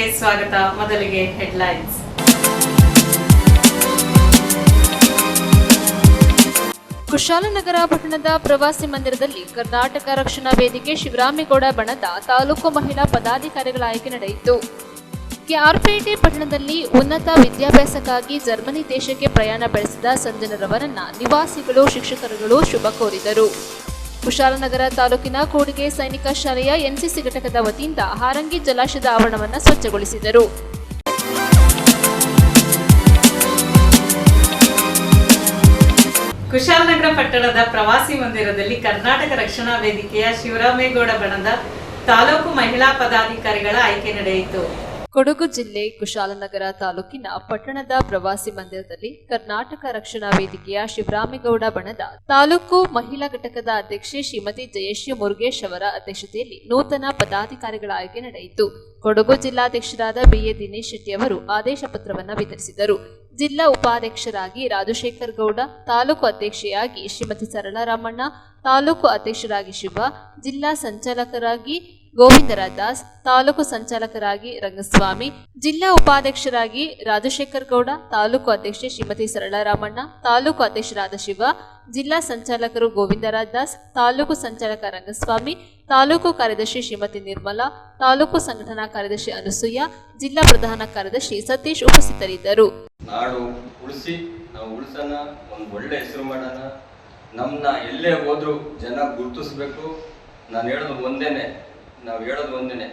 ಕಾರ್ಯಕ್ರಮಕ್ಕೆ ಸ್ವಾಗತ. ಮೊದಲಿಗೆ ಹೆಡ್ಲೈನ್ಸ್. ಕುಶಾಲನಗರ ಪಟ್ಟಣದ ಪ್ರವಾಸಿ ಮಂದಿರದಲ್ಲಿ ಕರ್ನಾಟಕ ರಕ್ಷಣಾ ವೇದಿಕೆ ಶಿವರಾಮೇಗೌಡ ಬಣದ ತಾಲೂಕು ಮಹಿಳಾ ಪದಾಧಿಕಾರಿಗಳ ಆಯ್ಕೆ ನಡೆಯಿತು. ಕೆಆರ್ಪೇಟೆ ಪಟ್ಟಣದಲ್ಲಿ ಉನ್ನತ ವಿದ್ಯಾಭ್ಯಾಸಕ್ಕಾಗಿ ಜರ್ಮನಿ ದೇಶಕ್ಕೆ ಪ್ರಯಾಣ ಬೆಳೆಸಿದ ಸಂಜನರವರನ್ನ ನಿವಾಸಿಗಳು, ಶಿಕ್ಷಕರುಗಳು ಶುಭ ಕೋರಿದರು. ಕುಶಾಲನಗರ ತಾಲೂಕಿನ ಕೂಡಿಗೆ ಸೈನಿಕ ಶಾಲೆಯ ಎನ್ಸಿಸಿ ಘಟಕದ ವತಿಯಿಂದ ಹಾರಂಗಿ ಜಲಾಶಯದ ಆವರಣವನ್ನು ಸ್ವಚ್ಛಗೊಳಿಸಿದರು. ಕುಶಾಲನಗರ ಪಟ್ಟಣದ ಪ್ರವಾಸಿ ಮಂದಿರದಲ್ಲಿ ಕರ್ನಾಟಕ ರಕ್ಷಣಾ ವೇದಿಕೆಯ ಶಿವರಾಮೇಗೌಡ ಬಣದ ತಾಲೂಕು ಮಹಿಳಾ ಪದಾಧಿಕಾರಿಗಳ ಆಯ್ಕೆ ನಡೆಯಿತು. ಕೊಡಗು ಜಿಲ್ಲೆ ಕುಶಾಲನಗರ ತಾಲೂಕಿನ ಪಟ್ಟಣದ ಪ್ರವಾಸಿ ಮಂದಿರದಲ್ಲಿ ಕರ್ನಾಟಕ ರಕ್ಷಣಾ ವೇದಿಕೆಯ ಶಿವರಾಮೇಗೌಡ ಬಣದ ತಾಲೂಕು ಮಹಿಳಾ ಘಟಕದ ಅಧ್ಯಕ್ಷೆ ಶ್ರೀಮತಿ ಜಯಶ್ರೀ ಮುರುಗೇಶ್ ಅವರ ಅಧ್ಯಕ್ಷತೆಯಲ್ಲಿ ನೂತನ ಪದಾಧಿಕಾರಿಗಳ ಆಯ್ಕೆ ನಡೆಯಿತು. ಕೊಡಗು ಜಿಲ್ಲಾಧ್ಯಕ್ಷರಾದ ಬಿಎ ದಿನೇಶ್ ಶೆಟ್ಟಿ ಅವರು ಆದೇಶ ಪತ್ರವನ್ನು ವಿತರಿಸಿದರು. ಜಿಲ್ಲಾ ಉಪಾಧ್ಯಕ್ಷರಾಗಿ ರಾಜಶೇಖರ್ ಗೌಡ, ತಾಲೂಕು ಅಧ್ಯಕ್ಷೆಯಾಗಿ ಶ್ರೀಮತಿ ಸರಳಾರಾಮಣ್ಣ, ತಾಲೂಕು ಅಧ್ಯಕ್ಷರಾಗಿ ಶಿವ, ಜಿಲ್ಲಾ ಸಂಚಾಲಕರಾಗಿ ಗೋವಿಂದರಾಜ್ ದಾಸ್, ತಾಲೂಕು ಸಂಚಾಲಕರಾಗಿ ರಂಗಸ್ವಾಮಿ, ಜಿಲ್ಲಾ ಉಪಾಧ್ಯಕ್ಷರಾಗಿ ರಾಜಶೇಖರ್ ಗೌಡ, ತಾಲೂಕು ಅಧ್ಯಕ್ಷೆ ಶ್ರೀಮತಿ ಸರಳಾರಾಮಣ್ಣ, ತಾಲೂಕು ಅಧ್ಯಕ್ಷರಾದ ಶಿವ, ಜಿಲ್ಲಾ ಸಂಚಾಲಕರು ಗೋವಿಂದರಾಜ್ ದಾಸ್, ತಾಲೂಕು ಸಂಚಾಲಕ ರಂಗಸ್ವಾಮಿ, ತಾಲೂಕು ಕಾರ್ಯದರ್ಶಿ ಶ್ರೀಮತಿ ನಿರ್ಮಲಾ, ತಾಲೂಕು ಸಂಘಟನಾ ಕಾರ್ಯದರ್ಶಿ ಅನುಸೂಯ, ಜಿಲ್ಲಾ ಪ್ರಧಾನ ಕಾರ್ಯದರ್ಶಿ ಸತೀಶ್ ಉಪಸ್ಥಿತರಿದ್ದರು. ನಾಡು ಉಳಿಸಿ, ನಾವು ಉಳಿಸೋಣ, ಒಂದು ಒಳ್ಳೆ ಹೆಸರು ಮಾಡೋಣ, ನಮ್ಮನ್ನ ಎಲ್ಲೇ ಹೋದ್ರು ಜನ ಗುರುತಿಸ್ಬೇಕು. ನಾನು ಹೇಳೋದು ಒಂದೇನೆ, ನಾವು ಹೇಳೋದು ಒಂದೇನೆ,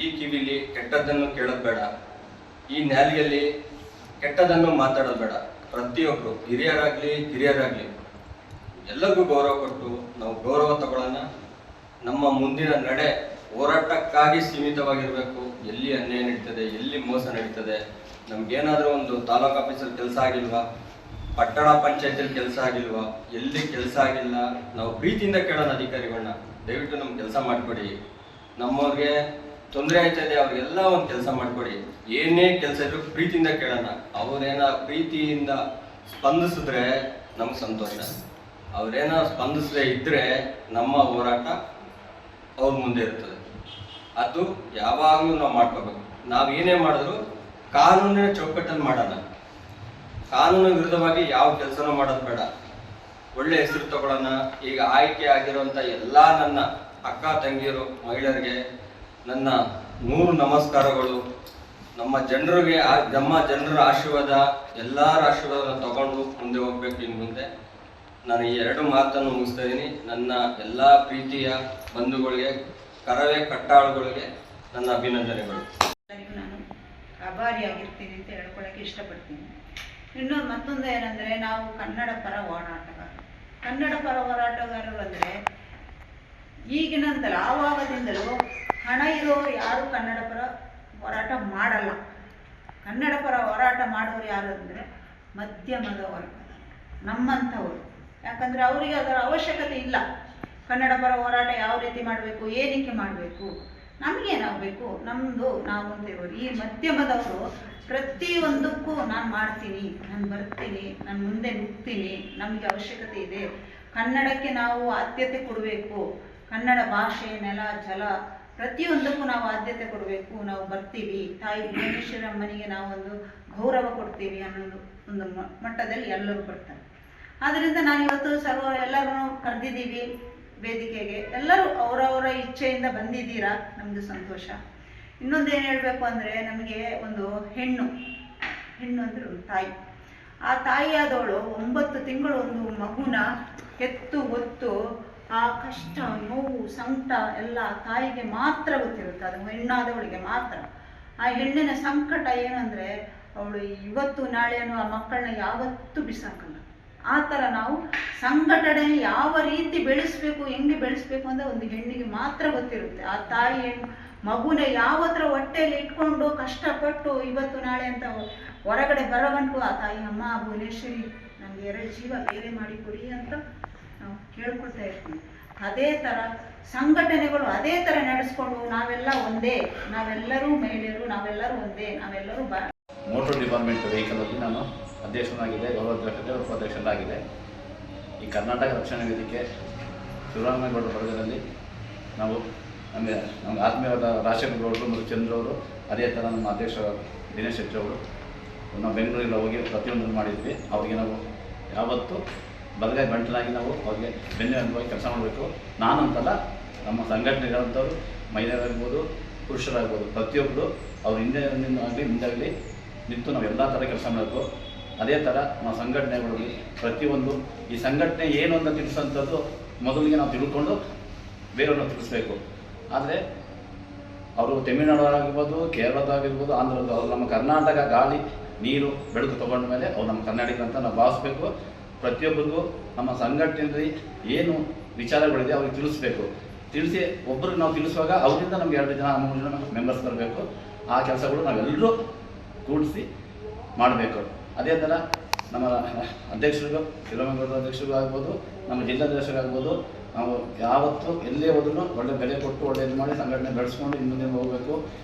ಈ ಕಿವಿಲಿ ಕೆಟ್ಟದ್ದನ್ನು ಕೇಳೋದು ಬೇಡ, ಈ ನ್ಯಾಲಿಯಲ್ಲಿ ಕೆಟ್ಟದನ್ನು ಮಾತಾಡೋದು ಬೇಡ. ಪ್ರತಿಯೊಬ್ಬರು ಹಿರಿಯರಾಗಲಿ ಕಿರಿಯರಾಗಲಿ ಎಲ್ಲರಿಗೂ ಗೌರವ ಕೊಟ್ಟು ನಾವು ಗೌರವ ತಗೊಳ್ಳೋಣ. ನಮ್ಮ ಮುಂದಿನ ನಡೆ ಹೋರಾಟಕ್ಕಾಗಿ ಸೀಮಿತವಾಗಿರಬೇಕು. ಎಲ್ಲಿ ಅನ್ಯಾಯ ನಡೀತದೆ, ಎಲ್ಲಿ ಮೋಸ ನಡೀತದೆ, ನಮ್ಗೇನಾದರೂ ಒಂದು ತಾಲೂಕು ಆಫೀಸಲ್ಲಿ ಕೆಲಸ ಆಗಿಲ್ವಾ, ಪಟ್ಟಣ ಪಂಚಾಯತಿಯಲ್ಲಿ ಕೆಲಸ ಆಗಿಲ್ವಾ, ಎಲ್ಲಿ ಕೆಲಸ ಆಗಿಲ್ಲ, ನಾವು ಪ್ರೀತಿಯಿಂದ ಕೇಳೋಣ ಅಧಿಕಾರಿಗಳನ್ನ, ದಯವಿಟ್ಟು ನಮ್ಗೆ ಕೆಲಸ ಮಾಡಿಕೊಡಿ. ನಮ್ಮವ್ರಿಗೆ ತೊಂದರೆ ಆಯ್ತದೆ, ಅವ್ರಿಗೆಲ್ಲ ಒಂದು ಕೆಲಸ ಮಾಡಿಕೊಡಿ. ಏನೇ ಕೆಲಸ ಇದ್ರು ಪ್ರೀತಿಯಿಂದ ಕೇಳೋಣ. ಅವ್ರೇನ ಪ್ರೀತಿಯಿಂದ ಸ್ಪಂದಿಸಿದ್ರೆ ನಮ್ಗೆ ಸಂತೋಷ. ಅವ್ರೇನ ಸ್ಪಂದಿಸದೇ ಇದ್ದರೆ ನಮ್ಮ ಹೋರಾಟ ಅವ್ರ ಮುಂದೆ ಇರ್ತದೆ. ಅದು ಯಾವಾಗಲೂ ನಾವು ಮಾಡ್ಕೋಬೇಕು. ನಾವು ಏನೇ ಮಾಡಿದ್ರು ಕಾನೂನಿನ ಚೌಕಟ್ಟಲ್ಲಿ ಮಾಡೋಣ. ಕಾನೂನು ವಿರುದ್ಧವಾಗಿ ಯಾವ ಕೆಲಸನೂ ಮಾಡೋದು ಬೇಡ. ಒಳ್ಳೆ ಹೆಸರು ತಗೊಳ್ಳೋಣ. ಈಗ ಆಯ್ಕೆ ಆಗಿರುವಂಥ ಎಲ್ಲ ನನ್ನ ಅಕ್ಕ ತಂಗಿಯರು ಮಹಿಳೆಯರಿಗೆ ನನ್ನ 100 ನಮಸ್ಕಾರಗಳು. ನಮ್ಮ ಜನರಿಗೆ, ನಮ್ಮ ಜನರ ಆಶೀರ್ವಾದ, ಎಲ್ಲರ ಆಶೀರ್ವಾದನ ತಗೊಂಡು ಮುಂದೆ ಹೋಗ್ಬೇಕು. ಇನ್ನು ಮುಂದೆ ನಾನು ಈ 2 ಮಾತನ್ನು ಮುಗಿಸ್ತಾ ಇದ್ದೀನಿ. ನನ್ನ ಎಲ್ಲ ಪ್ರೀತಿಯ ಬಂಧುಗಳಿಗೆ, ಕರವೇ ಕಟ್ಟಾಳುಗಳಿಗೆ ನನ್ನ ಅಭಿನಂದನೆಗಳು. ನಾನು ಆಭಾರಿಯಾಗಿರ್ತೀನಿ ಅಂತ ಹೇಳ್ಕೊಳ್ಳೋಕ್ಕೆ ಇಷ್ಟಪಡ್ತೀನಿ. ಇನ್ನೊಂದು ಮತ್ತೊಂದು ಏನಂದರೆ, ನಾವು ಕನ್ನಡ ಪರ ಹೋರಾಟಗಾರರು ಅಂದರೆ ಈಗಿನಂತಲ್ಲ, ಆವಾಗದಿಂದಲೂ ಹಣ ಇರೋರು ಯಾರು ಕನ್ನಡ ಪರ ಹೋರಾಟ ಮಾಡಲ್ಲ. ಕನ್ನಡ ಪರ ಹೋರಾಟ ಮಾಡೋರು ಯಾರು ಅಂದರೆ ಮಧ್ಯಮದ ವರ್ಗ, ನಮ್ಮಂಥವ್ರು. ಯಾಕಂದರೆ ಅವರಿಗೆ ಅದರ ಅವಶ್ಯಕತೆ ಇಲ್ಲ. ಕನ್ನಡ ಪರ ಹೋರಾಟ ಯಾವ ರೀತಿ ಮಾಡಬೇಕು, ಏನಕ್ಕೆ ಮಾಡಬೇಕು, ನಮಗೇನಾಗಬೇಕು, ನಮ್ಮದು ನಾವು ಅಂತೇವರು. ಈ ಮಧ್ಯಮದವರು ಪ್ರತಿಯೊಂದಕ್ಕೂ ನಾನು ಮಾಡ್ತೀನಿ, ನಾನು ಬರ್ತೀನಿ, ನಾನು ಮುಂದೆ ನುಗ್ತೀನಿ, ನಮಗೆ ಅವಶ್ಯಕತೆ ಇದೆ, ಕನ್ನಡಕ್ಕೆ ನಾವು ಆದ್ಯತೆ ಕೊಡಬೇಕು, ಕನ್ನಡ ಭಾಷೆ, ನೆಲ, ಜಲ ಪ್ರತಿಯೊಂದಕ್ಕೂ ನಾವು ಆದ್ಯತೆ ಕೊಡಬೇಕು, ನಾವು ಬರ್ತೀವಿ, ತಾಯಿ ಭುವನೇಶ್ವರಮ್ಮನಿಗೆ ನಾವೊಂದು ಗೌರವ ಕೊಡ್ತೀವಿ ಅನ್ನೋದು ಒಂದು ಮಟ್ಟದಲ್ಲಿ ಎಲ್ಲರೂ ಬರ್ತಾರೆ. ಆದ್ದರಿಂದ ನಾನಿವತ್ತು ಎಲ್ಲರೂ ಕರೆದಿದ್ದೀವಿ ವೇದಿಕೆಗೆ. ಎಲ್ಲರೂ ಅವರವರ ಇಚ್ಛೆಯಿಂದ ಬಂದಿದ್ದೀರಾ, ನಮ್ಮದು ಸಂತೋಷ. ಇನ್ನೊಂದೇನು ಹೇಳಬೇಕು ಅಂದರೆ, ನಮಗೆ ಒಂದು ಹೆಣ್ಣು ಅಂದರೆ ಒಂದು ತಾಯಿ. ಆ ತಾಯಿಯಾದವಳು 9 ತಿಂಗಳು ಒಂದು ಮಗುನ ಹೆತ್ತು ಹೊತ್ತು ಆ ಕಷ್ಟ, ನೋವು, ಸಂಕಟ ಎಲ್ಲ ತಾಯಿಗೆ ಮಾತ್ರ ಗೊತ್ತಿರುತ್ತೆ. ಅದು ಹೆಣ್ಣಾದವಳಿಗೆ ಮಾತ್ರ. ಆ ಹೆಣ್ಣಿನ ಸಂಕಟ ಏನಂದರೆ, ಅವಳು ಇವತ್ತು ನಾಳೆನೂ ಆ ಮಕ್ಕಳನ್ನ ಯಾವತ್ತೂ ಬಿಸಾಕಲ್ಲ. ಆ ಥರ ನಾವು ಸಂಘಟನೆ ಯಾವ ರೀತಿ ಬೆಳೆಸಬೇಕು, ಹೆಂಗೆ ಬೆಳೆಸಬೇಕು ಅಂತ ಒಂದು ಹೆಣ್ಣಿಗೆ ಮಾತ್ರ ಗೊತ್ತಿರುತ್ತೆ. ಆ ತಾಯಿ ಮಗುನ ಯಾವತ್ತರ ಹೊಟ್ಟೆಯಲ್ಲಿ ಇಟ್ಕೊಂಡು ಕಷ್ಟಪಟ್ಟು ಇವತ್ತು ನಾಳೆ ಅಂತ ಹೊರಗಡೆ ಬರೋಗಂಟು ಆ ತಾಯಿ, ಅಮ್ಮ ಭುವನೇಶ್ವರಿ ನನಗೆ 2 ಜೀವ ಬೇರೆ ಮಾಡಿಕೊಡಿ ಅಂತ ನಾವು ಕೇಳ್ಕೊಳ್ತಾ ಇರ್ತೀವಿ. ಅದೇ ಥರ ಸಂಘಟನೆಗಳು ಅದೇ ಥರ ನಡೆಸ್ಕೊಂಡು ನಾವೆಲ್ಲ ಒಂದೇ, ನಾವೆಲ್ಲರೂ ಮಹಿಳೆಯರು, ನಾವೆಲ್ಲರೂ ಒಂದೇ, ನಾವೆಲ್ಲರೂ ಮೋಟರ್ ಡಿಪಾರ್ಟ್ಮೆಂಟ್ ವೆಹಿಕಲಲ್ಲಿ ನಾನು ಅಧ್ಯಕ್ಷನಾಗಿದೆ, ಗೌರವಾಧ್ಯಕ್ಷತೆ ಉಪಾಧ್ಯಕ್ಷನಾಗಿದೆ. ಈ ಕರ್ನಾಟಕ ರಕ್ಷಣಾ ವೇದಿಕೆ ಶಿವರಾಮೇಗೌಡರ ವರ್ಗದಲ್ಲಿ ನಾವು ನಮಗೆ ಆತ್ಮೀಯವಾದ ರಾಜಶೇಖರ್ ಗೌಡರು ಮತ್ತು ಚಂದ್ರವರು ಅದೇ ಥರ ನಮ್ಮ ಅಧ್ಯಕ್ಷ ದಿನೇಶ್ ಶೆಟ್ಟಿ ಅವರು ನಾವು ಬೆಂಗಳೂರಿಗೆ ಹೋಗಿ ಪ್ರತಿಯೊಂದನ್ನು ಮಾಡಿದ್ವಿ. ಅವರಿಗೆ ನಾವು ಯಾವತ್ತೂ ಬಲಗೈ ಬಂಟನಾಗಿ ನಾವು ಅವ್ರಿಗೆ ಬೆನ್ನೆಲುಬಾಗಿ ಕೆಲಸ ಮಾಡಬೇಕು. ನಾನಂತಲ್ಲ, ನಮ್ಮ ಸಂಘಟನೆಗಳಂಥವ್ರು ಮಹಿಳೆಯರಾಗ್ಬೋದು ಪುರುಷರಾಗ್ಬೋದು ಪ್ರತಿಯೊಬ್ಬರು ಅವ್ರ ಹಿಂದಾಗಲಿ ನಿಂತು ನಾವು ಎಲ್ಲ ಥರ ಕೆಲಸ ಮಾಡಬೇಕು. ಅದೇ ಥರ ನಾವು ಸಂಘಟನೆಗಳಲ್ಲಿ ಪ್ರತಿಯೊಂದು ಈ ಸಂಘಟನೆ ಏನು ಅಂತ ತಿಳಿಸೋಂಥದ್ದು ಮೊದಲಿಗೆ ನಾವು ತಿಳ್ಕೊಂಡು ಬೇರೆಯವ್ರನ್ನ ತಿಳಿಸ್ಬೇಕು. ಆದರೆ ಅವರು ತಮಿಳುನಾಡಾಗಿರ್ಬೋದು, ಕೇರಳದಾಗಿರ್ಬೋದು, ಆಂಧ್ರದ್ದು, ಅವರು ನಮ್ಮ ಕರ್ನಾಟಕ ಗಾಳಿ ನೀರು ಬೆಳಕು ತೊಗೊಂಡ ಮೇಲೆ ಅವ್ರು ನಮ್ಮ ಕರ್ನಾಟಕ ಅಂತ ನಾವು ಭಾವಿಸ್ಬೇಕು. ಪ್ರತಿಯೊಬ್ಬರಿಗೂ ನಮ್ಮ ಸಂಘಟನೆಯಲ್ಲಿ ಏನು ವಿಚಾರಗಳಿದೆ ಅವ್ರಿಗೆ ತಿಳಿಸ್ಬೇಕು. ತಿಳಿಸಿ ಒಬ್ಬರಿಗೆ ನಾವು ತಿಳಿಸುವಾಗ ಅವರಿಂದ ನಮ್ಗೆ 2 ಜನ 3 ಜನ ಮೆಂಬರ್ಸ್ ಬರಬೇಕು. ಆ ಕೆಲಸಗಳು ನಾವೆಲ್ಲರೂ ಕೂಡಿಸಿ ಮಾಡಬೇಕು. ಅದೇ ಥರ ನಮ್ಮ ಅಧ್ಯಕ್ಷರಿಗೂ ಶಿವರಾಮೇಗೌಡರ ಅಧ್ಯಕ್ಷರಿಗೂ ಆಗ್ಬೋದು, ನಮ್ಮ ಜಿಲ್ಲಾಧ್ಯಕ್ಷರಾಗ್ಬೋದು, ನಾವು ಯಾವತ್ತೂ ಎಲ್ಲೇ ಹೋದ್ರೂ ಒಳ್ಳೆ ಬೆಲೆ ಕೊಟ್ಟು ಒಳ್ಳೆಯದು ಮಾಡಿ ಸಂಘಟನೆ ಬೆಳೆಸ್ಕೊಂಡು ಹಿಂದೆ ಹೋಗಬೇಕು.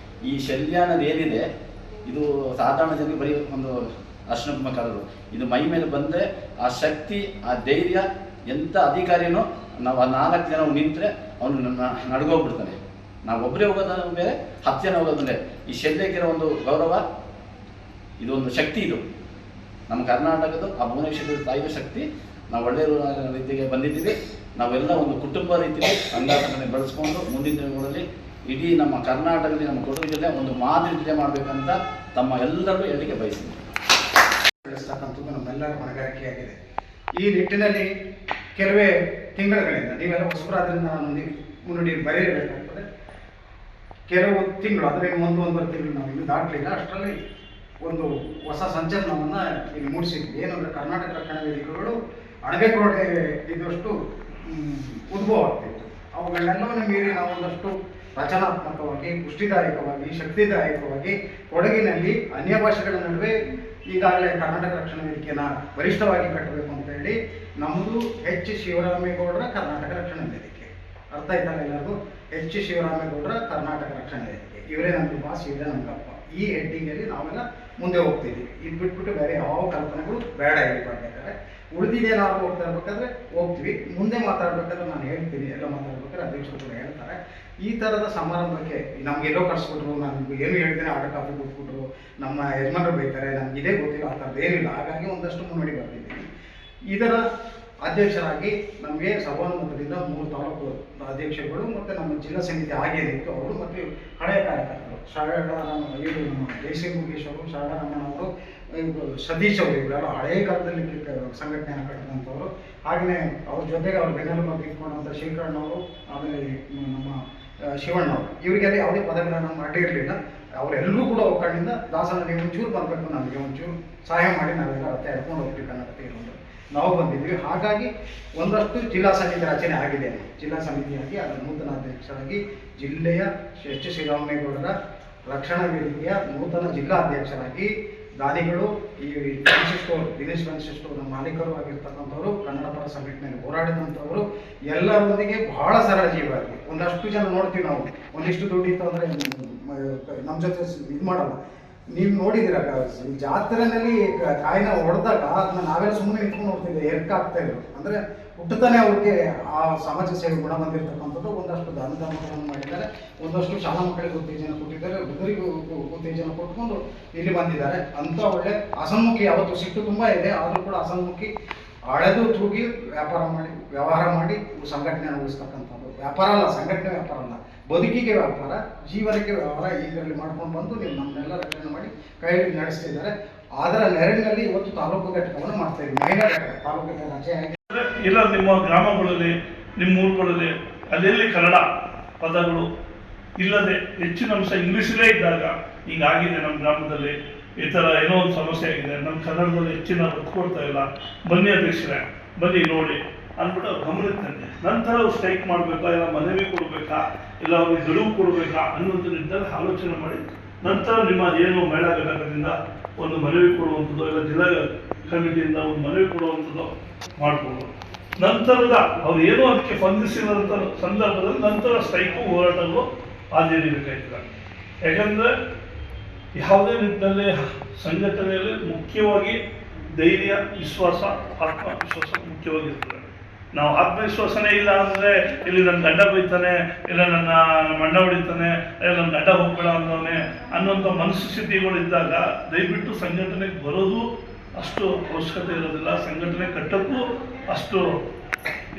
ಈ ಶಲ್ಯ ಅನ್ನೋದು ಏನಿದೆ ಇದು ಸಾಧಾರಣ ಜನರಿಗೆ ಬರೀ ಒಂದು ಅರ್ಶಿನ ಕುಂಕುಮ ಕಲರು. ಇದು ಮೈ ಮೇಲೆ ಬಂದರೆ ಆ ಶಕ್ತಿ, ಆ ಧೈರ್ಯ, ಎಂಥ ಅಧಿಕಾರಿನೂ ನಾವು 4 ಜನ ನಿಂತರೆ ಅವನು ನಡ್ಗೋಗ್ಬಿಡ್ತಾನೆ. ನಾವು ಒಬ್ಬರೇ ಹೋಗೋದ ಬೇರೆ, 10 ಜನ ಹೋಗೋದಂದರೆ ಈ ಶಲ್ಯಕ್ಕಿರೋ ಒಂದು ಗೌರವ, ಇದೊಂದು ಶಕ್ತಿ. ಇದು ನಮ್ಮ ಕರ್ನಾಟಕದ ಆ ಭುವನೇಶ್ವರಿ ತಾಯಿಯ ಶಕ್ತಿ. ನಾವು ಒಳ್ಳೆಯ ರೀತಿಗೆ ಬಂದಿದ್ದೀವಿ. ನಾವೆಲ್ಲ ಒಂದು ಕುಟುಂಬ ರೀತಿಯಲ್ಲಿ ಅಂಗಾಂಗನೆ ಬೆಳೆಸ್ಕೊಂಡು ಮುಂದಿನ ದಿನಗಳಲ್ಲಿ ಇಡೀ ನಮ್ಮ ಕರ್ನಾಟಕದಲ್ಲಿ ನಮ್ಮ ಕೊಡಗು ಜಿಲ್ಲೆ ಒಂದು ಮಾದರಿ ಜಿಲ್ಲೆ ಮಾಡಬೇಕಂತ ತಮ್ಮ ಎಲ್ಲರೂ ಹೇಳಲಿಕ್ಕೆ ಬಯಸ್ತೀನಿ. ಬೆಳೆಸ್ತಕ್ಕಂಥದ್ದು ನಮ್ಮೆಲ್ಲರ ಹೊಣೆಗಾರಿಕೆಯಾಗಿದೆ. ಈ ನಿಟ್ಟಿನಲ್ಲಿ ಕೆಲವೇ ತಿಂಗಳುಗಳಿಂದ ನೀವೆಲ್ಲ ಹೊಸಬರಾದ್ರಿಂದ ನಾನು ಮುನ್ನುಡಿ ಬರೆಯಬೇಕಾಗ್ತದೆ. ಕೆಲವು ತಿಂಗಳು, ಅಂದರೆ 1-1.5 ತಿಂಗಳು ನಾವು ಇನ್ನೂ ದಾಟಲಿಲ್ಲ. ಅಷ್ಟರಲ್ಲಿ ಒಂದು ಹೊಸ ಸಂಚಲನವನ್ನು ಇಲ್ಲಿ ಮೂಡಿಸಿದ್ವಿ. ಏನಂದರೆ ಕರ್ನಾಟಕ ರಕ್ಷಣಾ ವೇದಿಕೆಗಳು ಅಣಬೆಕೋಟೆ ಇದ್ದಷ್ಟು ಉದ್ಭವ ಆಗ್ತಿತ್ತು. ಅವುಗಳನ್ನೆಲ್ಲವನ್ನು ಮೀರಿ ನಾವು ಒಂದಷ್ಟು ರಚನಾತ್ಮಕವಾಗಿ, ಪುಷ್ಟಿದಾಯಕವಾಗಿ, ಶಕ್ತಿದಾಯಕವಾಗಿ ಕೊಡಗಿನಲ್ಲಿ ಅನ್ಯ ಭಾಷೆಗಳ ನಡುವೆ ಈಗಾಗಲೇ ಕರ್ನಾಟಕ ರಕ್ಷಣಾ ವೇದಿಕೆಯನ್ನು ಬಲಿಷ್ಠವಾಗಿ ಕಟ್ಟಬೇಕು ಅಂತ ಹೇಳಿ ನಮ್ಮದು ಎಚ್ ಶಿವರಾಮೇಗೌಡರ ಕರ್ನಾಟಕ ರಕ್ಷಣಾ ವೇದಿಕೆ. ಅರ್ಥ ಆಯ್ತಲ್ಲ ಎಲ್ಲರಿಗೂ? ಎಚ್ ಶಿವರಾಮೇಗೌಡರ ಕರ್ನಾಟಕ ರಕ್ಷಣಾ ವೇದಿಕೆ. ಇವರೇ ನಮ್ಮದು ಬಾಸ್, ಇವರೇ ನಮ್ಮ ಕಪ್ಪ. ಈ ಹೆಡ್ಡಿಂಗಲ್ಲಿ ನಾವೆಲ್ಲ ಮುಂದೆ ಹೋಗ್ತಿದ್ದೀವಿ. ಇದು ಬಿಟ್ಬಿಟ್ಟು ಬೇರೆ ಯಾವ ಕಲ್ಪನೆಗಳು ಬೇಡ ಇಲ್ಲಿ ಮಾಡಬೇಕಾದ್ರೆ. ಉಳಿದಿದೆ ನಾವು ಹೋಗ್ತಾ ಇರ್ಬೇಕಾದ್ರೆ ಹೋಗ್ತೀವಿ. ಮುಂದೆ ಮಾತಾಡ್ಬೇಕಾದ್ರೆ ನಾನು ಹೇಳ್ತೀನಿ, ಎಲ್ಲ ಮಾತಾಡ್ಬೇಕಾದ್ರೆ ಅಧ್ಯಕ್ಷರು ಕೂಡ ಹೇಳ್ತಾರೆ. ಈ ಥರದ ಸಮಾರಂಭಕ್ಕೆ ನಮಗೆಲ್ಲೋ ಕರ್ಸ್ಬಿಟ್ರು, ನಾನು ಏನು ಹೇಳ್ತೇನೆ ಆಟ ಕಾಫಿ ಕೊಟ್ಬಿಟ್ರು, ನಮ್ಮ ಯಜಮಾನರು ಬೈತಾರೆ, ನಮ್ಗೆ ಇದೇ ಗೊತ್ತಿಲ್ಲ, ಆ ಥರದ್ದು ಏನಿಲ್ಲ. ಹಾಗಾಗಿ ಒಂದಷ್ಟು ಮುನ್ನಡಿ ಬರ್ತಿದ್ದೀನಿ. ಇದರ ಅಧ್ಯಕ್ಷರಾಗಿ ನಮಗೆ ಸಭಾನುಮತದಿಂದ 3 ತಾಲೂಕು ಅಧ್ಯಕ್ಷರುಗಳು ಮತ್ತು ನಮ್ಮ ಜಿಲ್ಲಾ ಸಮಿತಿ ಆಗೇನಿತ್ತು ಅವರು ಮತ್ತು ಹಳೆಯ ಕಾರ್ಯಕರ್ತರು ಇವರು ನಮ್ಮ ಜಯಶ್ರೀ ಮುರುಗೇಶ್ ಅವರು, ಶಾರದಾರಮಣ ಅವರು, ಸತೀಶ್ ಅವರು, ಇವರೆಲ್ಲ ಹಳೆಯ ಕಾಲದಲ್ಲಿ ಸಂಘಟನೆಯನ್ನು ಕಟ್ಟಿದಂಥವ್ರು. ಹಾಗೆಯೇ ಅವ್ರ ಜೊತೆಗೆ ಅವ್ರ ಬೆನ್ನೆಲುಬಾಗಿ ಇಟ್ಕೊಂಡಂಥ ಶೇಖರಣ್ಣವರು, ಆಮೇಲೆ ನಮ್ಮ ಶಿವಣ್ಣವರು, ಇವರಿಗೆಲ್ಲ ಯಾವುದೇ ಪದಗಳನ್ನು ಮಾಡಿರಲಿಲ್ಲ. ಅವರೆಲ್ಲರೂ ಕೂಡ ಒಕ್ಕಣಿಂದ ದಾಸನ ನೀವು ಒಂಚೂರು ಬರಬೇಕು, ನಮಗೆ ಒಂಚೂರು ಸಹಾಯ ಮಾಡಿ, ನಾವೆಲ್ಲ ರಥ ಎಡ್ಕೊಂಡು ಹೋಗ್ತೀವಿ ಕನ್ನಡತೆ ಇರೋದು ನಾವು ಬಂದಿದ್ವಿ. ಹಾಗಾಗಿ ಒಂದಷ್ಟು ಜಿಲ್ಲಾ ಸಮಿತಿ ರಚನೆ ಆಗಿದೆ. ಜಿಲ್ಲಾ ಸಮಿತಿಯಾಗಿ ಅದರ ನೂತನ ಅಧ್ಯಕ್ಷರಾಗಿ ಜಿಲ್ಲೆಯ ಎಚ್ ಶಿವರಾಮೇಗೌಡರ ರಕ್ಷಣಾ ವೇದಿಕೆಯ ನೂತನ ಜಿಲ್ಲಾ ಅಧ್ಯಕ್ಷರಾಗಿ ದಾನಿಗಳು, ಈ ಫ್ಯಾನ್ಸಿ ಸ್ಟೋರ್ ದಿನೇಶ್ ಫ್ಯಾನ್ಸಿ ಸ್ಟೋರ್ನ ಮಾಲೀಕರು ಆಗಿರ್ತಕ್ಕಂಥವ್ರು, ಕನ್ನಡ ಪರ ಸಂಘಟನೆಯಲ್ಲಿ ಹೋರಾಡಿದಂಥವರು, ಎಲ್ಲರೊಂದಿಗೆ ಬಹಳ ಸರಳ ಜೀವವಾಗಿ. ಒಂದಷ್ಟು ಜನ ನೋಡ್ತೀವಿ ನಾವು, ಒಂದಿಷ್ಟು ದುಡ್ಡಿತ್ತು ಅಂದರೆ ನಮ್ಮ ಜೊತೆ ಇದು ಮಾಡಲ್ಲ. ನೀವು ನೋಡಿದಿರ ಜಾತ್ರೆನಲ್ಲಿ ಕಾಯಿನ ಹೊಡೆದಾಗ ಅದನ್ನ ನಾವೆಲ್ಲ ಸುಮ್ಮನೆ ನಿಂತ್ಕೊಂಡು ನೋಡ್ತಿದ್ದೆ, ಆಗ್ತಾ ಇದ್ರು. ಅಂದರೆ ಹುಟ್ಟುತ್ತಾನೆ ಅವ್ರಿಗೆ ಆ ಸಮಾಜ ಸೇವೆ ಗುಣ ಬಂದಿರತಕ್ಕಂಥದ್ದು. ಒಂದಷ್ಟು ದಾನ ಧರ್ಮಗಳನ್ನು ಮಾಡಿದ್ದಾರೆ, ಒಂದಷ್ಟು ಶಾಲಾ ಮಕ್ಕಳಿಗೆ ಉತ್ತೇಜನ ಕೊಟ್ಟಿದ್ದಾರೆ, ವೃದ್ಧರಿಗೂ ಉತ್ತೇಜನ ಕೊಟ್ಕೊಂಡು ಇಲ್ಲಿ ಬಂದಿದ್ದಾರೆ. ಅಂತ ಒಳ್ಳೆ ಅಸನ್ಮುಖಿ, ಅವತ್ತು ಸಿಟ್ಟು ತುಂಬ ಇದೆ, ಆದರೂ ಕೂಡ ಅಸನ್ಮುಖಿ ಅಳೆದು ತೂಗಿ ವ್ಯವಹಾರ ಮಾಡಿ ಸಂಘಟನೆ ಉಳಿಸ್ತಕ್ಕಂಥದ್ದು. ವ್ಯಾಪಾರ ಅಲ್ಲ, ಸಂಘಟನೆ ವ್ಯಾಪಾರ ಅಲ್ಲ, ಬದುಕಿಗೆ ವ್ಯಾಪಾರ, ಜೀವನಕ್ಕೆ ವ್ಯವಹಾರ ಇದರಲ್ಲಿ ಮಾಡ್ಕೊಂಡು ಬಂದು ನೀವು ನಮ್ಮನ್ನೆಲ್ಲ ರಕ್ಷಣೆ ಮಾಡಿ ಕೈ ನಡೆಸ್ತಿದ್ದಾರೆ. ಅದರ ನೆರಳಿನಲ್ಲಿ ಇವತ್ತು ತಾಲೂಕು ಘಟಕವನ್ನು ಮಾಡ್ತಾ ಇದ್ದೀವಿ. ಮಹಿಳಾ ಘಟಕ ತಾಲೂಕು ಘಟಕ ರಚನೆ ಆಗಿದೆ. ಇಲ್ಲ ನಿಮ್ಮ ಗ್ರಾಮಗಳಲ್ಲಿ, ನಿಮ್ಮ ಊರುಗಳಲ್ಲಿ ಅದೆಲ್ಲಿ ಕನ್ನಡ ಪದಗಳು ಇಲ್ಲದೆ ಹೆಚ್ಚಿನ ಅಂಶ ಇಂಗ್ಲೀಷಲ್ಲೇ ಇದ್ದಾಗ ಹೀಗಾಗಿದೆ ನಮ್ಮ ಗ್ರಾಮದಲ್ಲಿ, ಈ ಥರ ಏನೋ ಒಂದು ಸಮಸ್ಯೆ ಆಗಿದೆ, ನಮ್ಮ ಕನ್ನಡದಲ್ಲಿ ಹೆಚ್ಚಿನ ಒತ್ತು ಕೊಡ್ತಾ ಇಲ್ಲ, ಬನ್ನಿ ಅಧ್ಯಕ್ಷರೇ ಬನ್ನಿ ನೋಡಿ ಅಂದ್ಬಿಟ್ಟು ಅವ್ರು ಗಮನಿಸ್ತಾರೆ. ನಂತರ ಅವ್ರು ಸ್ಟ್ರೈಕ್ ಮಾಡಬೇಕಾ, ಇಲ್ಲ ಮನವಿ ಕೊಡಬೇಕಾ, ಇಲ್ಲ ಅವ್ರಿಗೆ ಗಡುವು ಕೊಡಬೇಕಾ ಅನ್ನೋದು ನಿರ್ಧಾರ ಆಲೋಚನೆ ಮಾಡಿ ನಂತರ ನಿಮ್ಮ ಏನು ಮಹಿಳಾ ಘಟಕದಿಂದ ಒಂದು ಮನವಿ ಕೊಡುವಂಥದ್ದು, ಇಲ್ಲ ಜಿಲ್ಲಾ ಕಮಿಟಿಯಿಂದ ಒಂದು ಮನವಿ ಕೊಡುವಂಥದ್ದು ಮಾಡಿಕೊಂಡು ನಂತರದ ಅವ್ರು ಏನೋ ಅದಕ್ಕೆ ಸ್ಪಂದಿಸಿದಂಥ ಸಂದರ್ಭದಲ್ಲಿ ನಂತರ ಸ್ಟ್ರೈಕು ಹೋರಾಟಗಳು ಹಾಜರಿಬೇಕಾಗ್ತದೆ. ಯಾಕಂದರೆ ಯಾವುದೇ ನಿಟ್ಟಿನಲ್ಲಿ ಸಂಘಟನೆಯಲ್ಲಿ ಮುಖ್ಯವಾಗಿ ಧೈರ್ಯ, ವಿಶ್ವಾಸ, ಆತ್ಮವಿಶ್ವಾಸ ಮುಖ್ಯವಾಗಿರ್ತದೆ. ನಾವು ಆತ್ಮವಿಶ್ವಾಸನೇ ಇಲ್ಲ ಅಂದರೆ ಇಲ್ಲಿ ನನ್ನ ಗಂಡ ಬೈತಾನೆ, ಇಲ್ಲ ನನ್ನ ಅಣ್ಣ ಹೊಡಿತಾನೆ, ಇಲ್ಲ ನನ್ನ ಗಂಡ ಹೋಗ್ಬೇಡ ಅಂದವನೇ ಅನ್ನೋಂಥ ಮನಸ್ಥಿತಿಗಳು ಇದ್ದಾಗ ದಯವಿಟ್ಟು ಸಂಘಟನೆಗೆ ಬರೋದು ಅಷ್ಟು ಅವಶ್ಯಕತೆ ಇರೋದಿಲ್ಲ, ಸಂಘಟನೆ ಕಟ್ಟಕ್ಕೂ ಅಷ್ಟು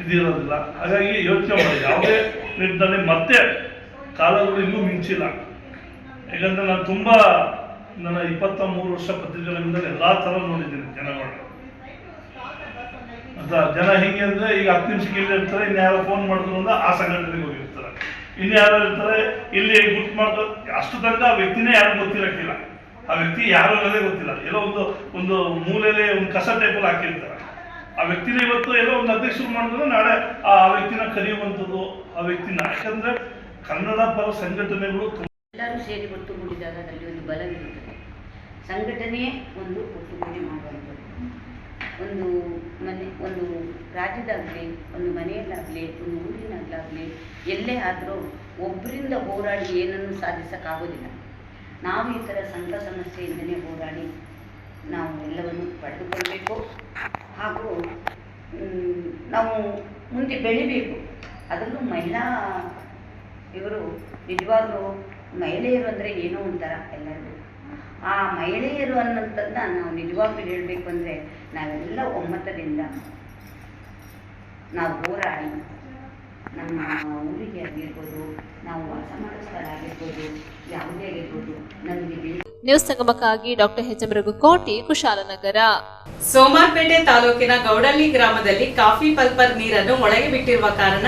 ಇದಿರೋದಿಲ್ಲ. ಹಾಗಾಗಿ ಯೋಚನೆ ಮಾಡಿ ಯಾವುದೇ ನಿಟ್ಟಿನಲ್ಲಿ ಮತ್ತೆ ಕಾಲಗಳು ಇನ್ನೂ ಮಿಂಚಿಲ್ಲ. ಯಾಕಂದರೆ ನಾನು ತುಂಬ ನನ್ನ 23 ವರ್ಷ ಪತ್ರಿಕೆಗಳಿಂದ ಎಲ್ಲ ಥರ ನೋಡಿದ್ದೀನಿ ಜನಗಳು. ಅಂತ ಜನ ಹಿಂಗೆ ಅಂದರೆ ಈಗ 10 ನಿಮಿಷಕ್ಕೆ ಇಲ್ಲಿ ಇರ್ತಾರೆ, ಇನ್ಯಾರೋ ಫೋನ್ ಮಾಡಿದ್ರು ಅಂದ್ರೆ ಆ ಸಂಘಟನೆಗೆ ಹೋಗಿರ್ತಾರೆ, ಇನ್ಯಾರೋ ಇರ್ತಾರೆ ಇಲ್ಲಿ ಗುರ್ತು ಮಾಡೋದು. ಅಷ್ಟು ತನಕ ಆ ವ್ಯಕ್ತಿನೇ ಯಾರು ಗೊತ್ತಿರಕ್ಕಿಲ್ಲ, ಆ ವ್ಯಕ್ತಿ ಯಾರು ಅನ್ನೋದೇ ಗೊತ್ತಿಲ್ಲ. ಎಲ್ಲೋ ಒಂದು ಮೂಲೆಯಲ್ಲಿ ಒಂದು ಕಸ ಟೈಪಲ್ಲಿ ಹಾಕಿರ್ತಾರೆ. ಆ ವ್ಯಕ್ತಿನ ಇವತ್ತು ಎಲ್ಲೋ ಒಂದು ಅಧ್ಯಕ್ಷರು ಮಾಡಿದ್ರೆ ನಾಳೆ ಆ ವ್ಯಕ್ತಿನ ಕರೆಯುವಂಥದ್ದು ಆ ವ್ಯಕ್ತಿನ. ಯಾಕಂದರೆ ಕನ್ನಡ ಪರ ಸಂಘಟನೆಗಳು ಎಲ್ಲರೂ ಸೇರಿ ಒಟ್ಟುಗೂಡಿದಾಗ ಅದರಲ್ಲಿ ಒಂದು ಬಲವಿರುತ್ತದೆ. ಸಂಘಟನೆ ಒಂದು ಒಟ್ಟುಗೂಡಿ ಮಾಡುವಂಥದ್ದು. ಒಂದು ರಾಜ್ಯದಾಗಲಿ, ಒಂದು ಮನೆಯಲ್ಲಾಗಲಿ, ಒಂದು ಊರಿನಲ್ಲಾಗಲಿ, ಎಲ್ಲೇ ಆದರೂ ಒಬ್ಬರಿಂದ ಹೋರಾಡಿ ಏನನ್ನು ಸಾಧಿಸೋಕ್ಕಾಗೋದಿಲ್ಲ. ನಾವು ಈ ಥರ ಸಂಘ ಸಮಸ್ಯೆಯಿಂದಲೇ ಹೋರಾಡಿ ನಾವು ಎಲ್ಲವನ್ನು ಪಡೆದುಕೊಳ್ಬೇಕು. ಹಾಗೂ ನಾವು ಮುಂದೆ ಬೆಳಿಬೇಕು. ಅದರಲ್ಲೂ ಮಹಿಳಾ ಇವರು ನಿಜವಾಗ್ಲೂ ಮಹಿಳೆಯರು ಅಂದರೆ ಏನೋ ಒಂಥರ ಎಲ್ಲರಿಗೂ. ಆ ಮಹಿಳೆಯರು ಅನ್ನೋಂಥದ್ದನ್ನ ನಾವು ನಿಜವಾಗ್ಲೂ ಹೇಳಬೇಕು ಅಂದರೆ ನಾವೆಲ್ಲ ಒಮ್ಮತದಿಂದ ನಾವು ಹೋರಾಡಿ ನಮ್ಮ ಊರಿಗೆ ಆಗಿರ್ಬೋದು, ನಾವು ವಾಸ ಮಾಡೋ ಸ್ಥಳ ಆಗಿರ್ಬೋದು, ಯಾವುದೇ ಆಗಿರ್ಬೋದು ನಮಗೆ. ನ್ಯೂಸ್ ಸಂಗಮಕ್ಕಾಗಿ doctor H M Raghukoti, Kushalanagar. Somwarpet ತಾಲೂಕಿನ ಗೌಡಳ್ಳಿ ಗ್ರಾಮದಲ್ಲಿ ಕಾಫಿ ಪಲ್ಪರ್ ನೀರನ್ನು ಒಳಗೆ ಬಿಟ್ಟಿರುವ ಕಾರಣ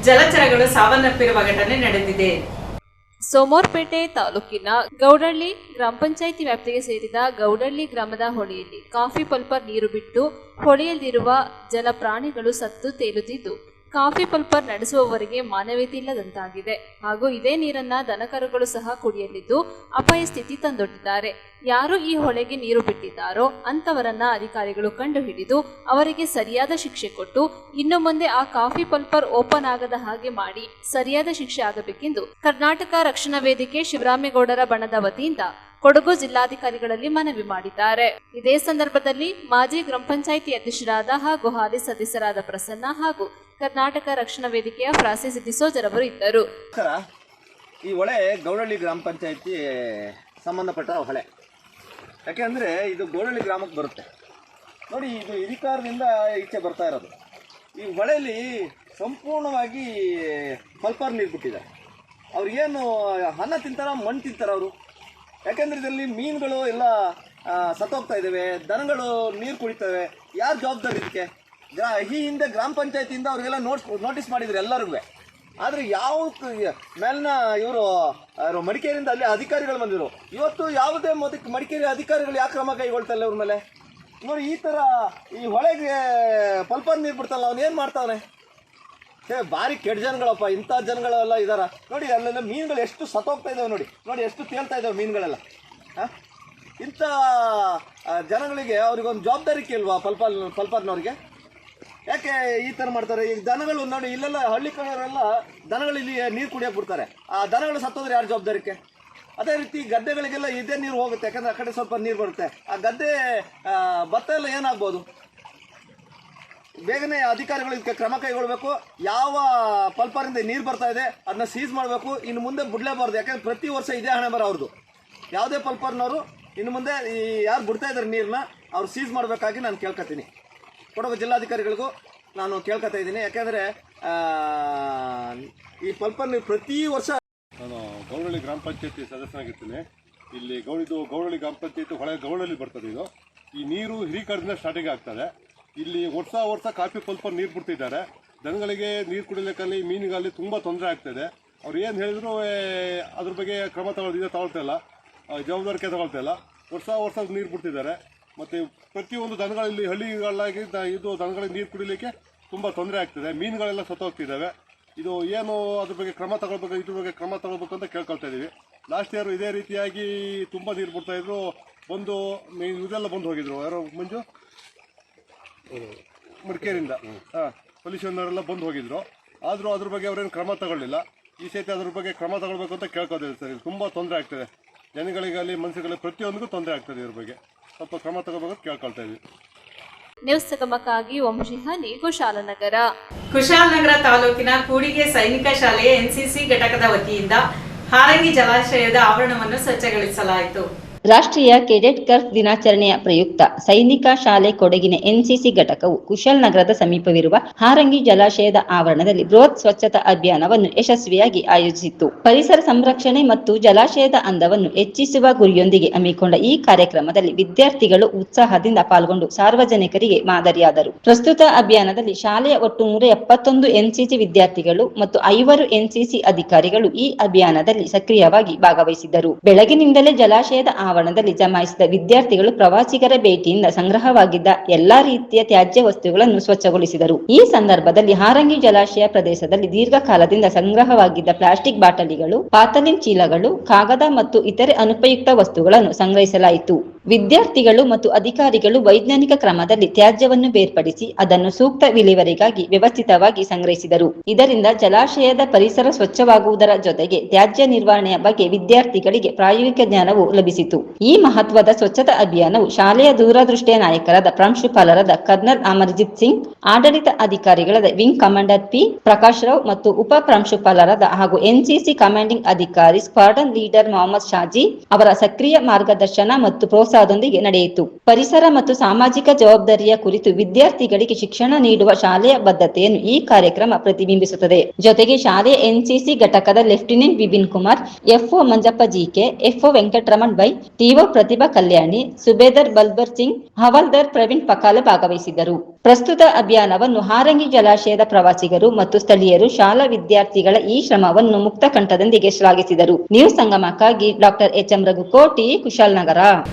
ಜಲಚರಗಳು ಸಾವನ್ನಪ್ಪಿರುವ ಘಟನೆ ನಡೆದಿದೆ. ಸೋಮವಾರಪೇಟೆ ತಾಲೂಕಿನ ಗೌಡಳ್ಳಿ ಗ್ರಾಮ ಪಂಚಾಯಿತಿ ವ್ಯಾಪ್ತಿಗೆ ಸೇರಿದ ಗೌಡಳ್ಳಿ ಗ್ರಾಮದ ಹೊಳೆಯಲ್ಲಿ ಕಾಫಿ ಪಲ್ಪರ್ ನೀರು ಬಿಟ್ಟು ಹೊಳೆಯಲ್ಲಿರುವ ಜಲ ಪ್ರಾಣಿಗಳು ಸತ್ತು ತೇಲುತ್ತಿದ್ದು, ಕಾಫಿ ಪಲ್ಪರ್ ನಡೆಸುವವರಿಗೆ ಮಾನವೀಯತೆ ಇಲ್ಲದಂತಾಗಿದೆ. ಹಾಗೂ ಇದೇ ನೀರನ್ನ ದನಕರುಗಳು ಸಹ ಕುಡಿಯಲಿದ್ದು ಅಪಾಯ ಸ್ಥಿತಿ ತಂದೊಡ್ಡಿದ್ದಾರೆ. ಯಾರು ಈ ಹೊಳೆಗೆ ನೀರು ಬಿಟ್ಟಿದ್ದಾರೋ ಅಂತವರನ್ನ ಅಧಿಕಾರಿಗಳು ಕಂಡುಹಿಡಿದು ಅವರಿಗೆ ಸರಿಯಾದ ಶಿಕ್ಷೆ ಕೊಟ್ಟು ಇನ್ನು ಮುಂದೆ ಆ ಕಾಫಿ ಪಲ್ಪರ್ ಓಪನ್ ಆಗದ ಹಾಗೆ ಮಾಡಿ ಸರಿಯಾದ ಶಿಕ್ಷೆ ಆಗಬೇಕೆಂದು ಕರ್ನಾಟಕ ರಕ್ಷಣಾ ವೇದಿಕೆ ಶಿವರಾಮೇಗೌಡರ ಬಣದ ವತಿಯಿಂದ ಕೊಡಗು ಜಿಲ್ಲಾಧಿಕಾರಿಗಳಲ್ಲಿ ಮನವಿ ಮಾಡಿದ್ದಾರೆ. ಇದೇ ಸಂದರ್ಭದಲ್ಲಿ ಮಾಜಿ ಗ್ರಾಮ ಪಂಚಾಯಿತಿ ಅಧ್ಯಕ್ಷರಾದ ಹಾಗೂ ಹಾಲಿ ಸದಸ್ಯರಾದ ಪ್ರಸನ್ನ ಹಾಗೂ ಕರ್ನಾಟಕ ರಕ್ಷಣಾ ವೇದಿಕೆಯ ಫ್ರಾನ್ಸಿಸ್ ಡಿಸೋಜರವರು ಇದ್ದರು. ಈ ಹೊಳೆ ಗೌಡಳ್ಳಿ ಗ್ರಾಮ ಪಂಚಾಯಿತಿ ಸಂಬಂಧಪಟ್ಟ ಹೊಳೆ. ಯಾಕೆಂದರೆ ಇದು ಗೌಡಳ್ಳಿ ಗ್ರಾಮಕ್ಕೆ ಬರುತ್ತೆ ನೋಡಿ. ಇದು ಹಿರಿಕಾರದಿಂದ ಈಚೆ ಬರ್ತಾ ಇರೋದು. ಈ ಹೊಳೆಯಲ್ಲಿ ಸಂಪೂರ್ಣವಾಗಿ ಪಲ್ಪರ್ ನೀರು ಬಿಟ್ಟಿದ್ದಾರೆ. ಅವ್ರು ಏನು ಅನ್ನ ತಿಂತಾರ, ಮಣ್ಣು ತಿಂತಾರ ಅವರು. ಯಾಕೆಂದರೆ ಇದರಲ್ಲಿ ಮೀನುಗಳು ಎಲ್ಲ ಸತ್ತೋಗ್ತಾ ಇದ್ದಾವೆ, ದನಗಳು ನೀರು ಕುಡಿತವೆ. ಯಾರು ಜವಾಬ್ದಾರಿ ಇದಕ್ಕೆ? ಈ ಹಿಂದೆ ಗ್ರಾಮ ಪಂಚಾಯತಿಯಿಂದ ಅವ್ರಿಗೆಲ್ಲ ನೋಟಿಸ್ ಮಾಡಿದ್ರು ಎಲ್ಲರಿಗೂ. ಆದರೆ ಯಾವ ಮೇಲಿನ ಇವರು ಮಡಿಕೇರಿಯಿಂದ ಅಲ್ಲಿ ಅಧಿಕಾರಿಗಳು ಬಂದಿರು. ಇವತ್ತು ಯಾವುದೇ ಮಡಿಕೇರಿ ಅಧಿಕಾರಿಗಳು ಯಾಕೆ ಕ್ರಮ ಕೈಗೊಳ್ತಾ ಇಲ್ಲ ಇವ್ರ ಮೇಲೆ? ನೋಡಿ, ಈ ಥರ ಈ ಹೊಳೆಗೆ ಪಲ್ಪರ್ ನೀರು ಬಿಡ್ತಲ್ಲ, ಅವ್ನು ಏನು ಮಾಡ್ತಾವನೆ? ಭಾರಿ ಕೆಟ್ಟ ಜನಗಳಪ್ಪ, ಇಂಥ ಜನಗಳೆಲ್ಲ ಇದ್ದಾರ ನೋಡಿ. ಅಲ್ಲೆಲ್ಲ ಮೀನುಗಳು ಎಷ್ಟು ಸತ್ತೋಗ್ತಾ ಇದ್ದಾವೆ ನೋಡಿ, ನೋಡಿ ಎಷ್ಟು ತೇಲ್ತಾ ಇದ್ದಾವೆ ಮೀನುಗಳೆಲ್ಲ. ಇಂಥ ಜನಗಳಿಗೆ ಅವ್ರಿಗೊಂದು ಜವಾಬ್ದಾರಿ ಕೇಳ್ವಾ ಪಲ್ಪರ್ನವ್ರಿಗೆ? ಯಾಕೆ ಈ ಥರ ಮಾಡ್ತಾರೆ? ಈಗ ದನಗಳು ನೋಡಿ, ಇಲ್ಲೆಲ್ಲ ಹಳ್ಳಿ ಕಡೆಯವರೆಲ್ಲ ದನಗಳು ಇಲ್ಲಿ ನೀರು ಕುಡಿಯೋಕೆ ಬಿಡ್ತಾರೆ. ಆ ದನಗಳು ಸತ್ತೋದ್ರೆ ಯಾರು ಜವಾಬ್ದಾರಿಕೆ? ಅದೇ ರೀತಿ ಗದ್ದೆಗಳಿಗೆಲ್ಲ ಇದೇ ನೀರು ಹೋಗುತ್ತೆ, ಯಾಕಂದರೆ ಆ ಕಡೆ ಸ್ವಲ್ಪ ನೀರು ಬರುತ್ತೆ. ಆ ಗದ್ದೆ ಭತ್ತ ಎಲ್ಲ ಏನಾಗ್ಬೋದು? ಬೇಗನೆ ಅಧಿಕಾರಿಗಳು ಇದಕ್ಕೆ ಕ್ರಮ ಕೈಗೊಳ್ಳಬೇಕು. ಯಾವ ಪಲ್ಪರಿಂದ ನೀರು ಬರ್ತಾ ಇದೆ ಅದನ್ನ ಸೀಸ್ ಮಾಡಬೇಕು. ಇನ್ನು ಮುಂದೆ ಬಿಡಲೇಬಾರ್ದು. ಯಾಕಂದರೆ ಪ್ರತಿ ವರ್ಷ ಇದೇ ಹಣೆ ಬರ ಅವ್ರದ್ದು. ಯಾವುದೇ ಪಲ್ಪರ್ನವರು ಇನ್ನು ಮುಂದೆ ಈ ಯಾರು ಬಿಡ್ತಾ ಇದ್ದಾರೆ ನೀರನ್ನ ಅವ್ರು ಸೀಸ್ ಮಾಡಬೇಕಾಗಿ ನಾನು ಕೇಳ್ಕೊತೀನಿ. ಕೊಡಗು ಜಿಲ್ಲಾಧಿಕಾರಿಗಳಿಗೂ ನಾನು ಕೇಳ್ಕೊತಾ ಇದ್ದೀನಿ. ಯಾಕೆಂದರೆ ಈ ಪಲ್ಪರ್ ನೀರು ಪ್ರತಿ ವರ್ಷ. ನಾನು ಗೌಡಳ್ಳಿ ಗ್ರಾಮ ಪಂಚಾಯತಿ ಸದಸ್ಯನಾಗಿರ್ತೀನಿ. ಇಲ್ಲಿ ಗೌಡಳ್ಳಿ ಗ್ರಾಮ ಪಂಚಾಯತಿ ಹೊಳೆ ಗೌಡಳ್ಳಿ ಬರ್ತದೆ. ಇದು ಈ ನೀರು ಹಿರೀಕರದಿಂದ ಸ್ಟಾರ್ಟಿಂಗ್ ಆಗ್ತದೆ. ಇಲ್ಲಿ ವರ್ಷ ಕಾಫಿ ಪಲ್ಪರ್ ನೀರು ಬಿಡ್ತಿದ್ದಾರೆ. ದನಗಳಿಗೆ ನೀರು ಕುಡಿಲಿಕ್ಕಲ್ಲಿ, ಮೀನಿಗಲ್ಲಿ ತುಂಬ ತೊಂದರೆ ಆಗ್ತಾಯಿದೆ. ಅವ್ರು ಏನು ಹೇಳಿದ್ರು ಅದ್ರ ಬಗ್ಗೆ ಕ್ರಮ ತಗೊಳ್ತಾ ಇಲ್ಲ, ಜವಾಬ್ದಾರಿಕೆ ತಗೊಳ್ತಾ ಇಲ್ಲ. ವರ್ಷ ನೀರು ಬಿಡ್ತಿದ್ದಾರೆ. ಮತ್ತು ಪ್ರತಿಯೊಂದು ದನಗಳಲ್ಲಿ ಹಳ್ಳಿಗಳಾಗಿ ಇದು ದನಗಳಿಗೆ ನೀರು ಕುಡಿಲಿಕ್ಕೆ ತುಂಬ ತೊಂದರೆ ಆಗ್ತಿದೆ. ಮೀನುಗಳೆಲ್ಲ ಸತ್ತೋಗ್ತಿದ್ದಾವೆ. ಇದು ಏನು ಅದ್ರ ಬಗ್ಗೆ ಕ್ರಮ ತಗೊಳ್ಬೇಕು, ಇದ್ರ ಬಗ್ಗೆ ಕ್ರಮ ತಗೊಳ್ಬೇಕು ಅಂತ ಕೇಳ್ಕೊಳ್ತಾ ಇದ್ದೀವಿ. ಲಾಸ್ಟ್ ಇಯರ್ ಇದೇ ರೀತಿಯಾಗಿ ತುಂಬ ನೀರು ಬಿಡ್ತಾಯಿದ್ರು. ಇದೆಲ್ಲ ಬಂದು ಹೋಗಿದ್ರು. ಯಾರೋ ಮಂಜು ಮಡಿಕೇರಿಯಿಂದ ಪೊಲೀಸನವರೆಲ್ಲ ಬಂದು ಹೋಗಿದ್ರು. ಆದರೂ ಅದ್ರ ಬಗ್ಗೆ ಅವರೇನು ಕ್ರಮ ತಗೊಳ್ಳಿಲ್ಲ. ಈ ಸತಿ ಅದ್ರ ಬಗ್ಗೆ ಕ್ರಮ ತಗೊಳ್ಬೇಕು ಅಂತ ಕೇಳ್ಕೊತಿದ್ದೀವಿ ಸರ್. ಇದು ತುಂಬ ತೊಂದರೆ ಆಗ್ತದೆ ಜನಗಳಿಗಾಗಲಿ, ಮನುಷ್ಯಗಳಿಗೆ ಪ್ರತಿಯೊಂದಿಗೂ ತೊಂದರೆ ಆಗ್ತದೆ. ಇದ್ರ ಬಗ್ಗೆ ಸ್ವಲ್ಪ ಕ್ರಮ ತಗೋಬೇಕಂತ ಕೇಳ್ಕೊಳ್ತಾ ಇದ್ದೀವಿ. ನ್ಯೂಸ್ ಸಂಗಮಕ್ಕಾಗಿ ವಂಶಿಹಾನಿ ಕುಶಾಲನಗರ. ಕುಶಾಲನಗರ ತಾಲೂಕಿನ ಕೂಡಿಗೆ ಸೈನಿಕ ಶಾಲೆಯ ಎನ್ಸಿಸಿ ಘಟಕದ ವತಿಯಿಂದ ಹಾರಂಗಿ ಜಲಾಶಯದ ಆವರಣವನ್ನು ಸ್ವಚ್ಛಗೊಳಿಸಲಾಯಿತು. ರಾಷ್ಟ್ರೀಯ ಕೆಡೆಟ್ ಕರ್ಫ್ ದಿನಾಚರಣೆಯ ಪ್ರಯುಕ್ತ ಸೈನಿಕ ಶಾಲೆ ಕೊಡಗಿನ ಎನ್ಸಿಸಿ ಘಟಕವು ಕುಶಾಲನಗರದ ಸಮೀಪವಿರುವ ಹಾರಂಗಿ ಜಲಾಶಯದ ಆವರಣದಲ್ಲಿ ಬೃಹತ್ ಸ್ವಚ್ಛತಾ ಅಭಿಯಾನವನ್ನು ಯಶಸ್ವಿಯಾಗಿ ಆಯೋಜಿಸಿತ್ತು. ಪರಿಸರ ಸಂರಕ್ಷಣೆ ಮತ್ತು ಜಲಾಶಯದ ಅಂದವನ್ನು ಹೆಚ್ಚಿಸುವ ಗುರಿಯೊಂದಿಗೆ ಹಮ್ಮಿಕೊಂಡ ಈ ಕಾರ್ಯಕ್ರಮದಲ್ಲಿ ವಿದ್ಯಾರ್ಥಿಗಳು ಉತ್ಸಾಹದಿಂದ ಪಾಲ್ಗೊಂಡು ಸಾರ್ವಜನಿಕರಿಗೆ ಮಾದರಿಯಾದರು. ಪ್ರಸ್ತುತ ಅಭಿಯಾನದಲ್ಲಿ ಶಾಲೆಯ ಒಟ್ಟು 171 ಎನ್ಸಿಸಿ ವಿದ್ಯಾರ್ಥಿಗಳು ಮತ್ತು 5 ಎನ್ಸಿಸಿ ಅಧಿಕಾರಿಗಳು ಈ ಅಭಿಯಾನದಲ್ಲಿ ಸಕ್ರಿಯವಾಗಿ ಭಾಗವಹಿಸಿದ್ದರು. ಬೆಳಗಿನಿಂದಲೇ ಜಲಾಶಯದ ಆವರಣದಲ್ಲಿ ಜಮಾಯಿಸಿದ ವಿದ್ಯಾರ್ಥಿಗಳು ಪ್ರವಾಸಿಗರ ಭೇಟಿಯಿಂದ ಸಂಗ್ರಹವಾಗಿದ್ದ ಎಲ್ಲಾ ರೀತಿಯ ತ್ಯಾಜ್ಯ ವಸ್ತುಗಳನ್ನು ಸ್ವಚ್ಛಗೊಳಿಸಿದರು. ಈ ಸಂದರ್ಭದಲ್ಲಿ ಹಾರಂಗಿ ಜಲಾಶಯ ಪ್ರದೇಶದಲ್ಲಿ ದೀರ್ಘಕಾಲದಿಂದ ಸಂಗ್ರಹವಾಗಿದ್ದ ಪ್ಲಾಸ್ಟಿಕ್ ಬಾಟಲಿಗಳು, ಪಾತಲಿನ್ ಚೀಲಗಳು, ಕಾಗದ ಮತ್ತು ಇತರೆ ಅನುಪಯುಕ್ತ ವಸ್ತುಗಳನ್ನು ಸಂಗ್ರಹಿಸಲಾಯಿತು. ವಿದ್ಯಾರ್ಥಿಗಳು ಮತ್ತು ಅಧಿಕಾರಿಗಳು ವೈಜ್ಞಾನಿಕ ಕ್ರಮದಲ್ಲಿ ತ್ಯಾಜ್ಯವನ್ನು ಬೇರ್ಪಡಿಸಿ ಅದನ್ನು ಸೂಕ್ತ ವಿಲೇವಾರಿಗಾಗಿ ವ್ಯವಸ್ಥಿತವಾಗಿ ಸಂಗ್ರಹಿಸಿದರು. ಇದರಿಂದ ಜಲಾಶಯದ ಪರಿಸರ ಸ್ವಚ್ಛವಾಗುವುದರ ಜೊತೆಗೆ ತ್ಯಾಜ್ಯ ನಿರ್ವಹಣೆಯ ಬಗ್ಗೆ ವಿದ್ಯಾರ್ಥಿಗಳಿಗೆ ಪ್ರಾಯೋಗಿಕ ಜ್ಞಾನವು ಲಭಿಸಿತು. ಈ ಮಹತ್ವದ ಸ್ವಚ್ಛತಾ ಅಭಿಯಾನವು ಶಾಲೆಯ ದೂರದೃಷ್ಟಿಯ ನಾಯಕರಾದ ಪ್ರಾಂಶುಪಾಲರಾದ ಕರ್ನಲ್ ಅಮರ್ಜಿತ್ ಸಿಂಗ್, ಆಡಳಿತ ಅಧಿಕಾರಿಗಳಾದ wing commander P Prakash Rao ಮತ್ತು ಉಪ ಪ್ರಾಂಶುಪಾಲರಾದ ಹಾಗೂ ಎನ್ಸಿಸಿ ಕಮಾಂಡಿಂಗ್ ಅಧಿಕಾರಿ ಸ್ಕ್ವಾಡ್ರನ್ ಲೀಡರ್ ಮೊಹಮ್ಮದ್ ಶಾಜಿ ಅವರ ಸಕ್ರಿಯ ಮಾರ್ಗದರ್ಶನ ಮತ್ತು ಪ್ರೋತ್ಸಾಹದೊಂದಿಗೆ ನಡೆಯಿತು. ಪರಿಸರ ಮತ್ತು ಸಾಮಾಜಿಕ ಜವಾಬ್ದಾರಿಯ ಕುರಿತು ವಿದ್ಯಾರ್ಥಿಗಳಿಗೆ ಶಿಕ್ಷಣ ನೀಡುವ ಶಾಲೆಯ ಬದ್ಧತೆಯನ್ನು ಈ ಕಾರ್ಯಕ್ರಮ ಪ್ರತಿಬಿಂಬಿಸುತ್ತದೆ. ಜೊತೆಗೆ ಶಾಲೆಯ ಎನ್ಸಿಸಿ ಘಟಕದ lieutenant Vipin Kumar, FO Manjappa GK, FO Venkataraman Bai, TO Prathibha Kalyani, subedar Balbir Singh, havildar Praveen Pakala ಭಾಗವಹಿಸಿದ್ದರು. ಪ್ರಸ್ತುತ ಅಭಿಯಾನವನ್ನು ಹಾರಂಗಿ ಜಲಾಶಯದ ಪ್ರವಾಸಿಗರು ಮತ್ತು ಸ್ಥಳೀಯರು ಶಾಲಾ ವಿದ್ಯಾರ್ಥಿಗಳ ಈ ಶ್ರಮವನ್ನು ಮುಕ್ತ ಕಂಠದೊಂದಿಗೆ ಶ್ಲಾಘಿಸಿದರು. ನ್ಯೂಸ್ ಸಂಗಮಕ್ಕಾಗಿ ಡಾಕ್ಟರ್ ಎಚ್ಎಂ ರಘುಕೋಟಿ, ಕುಶಾಲನಗರ.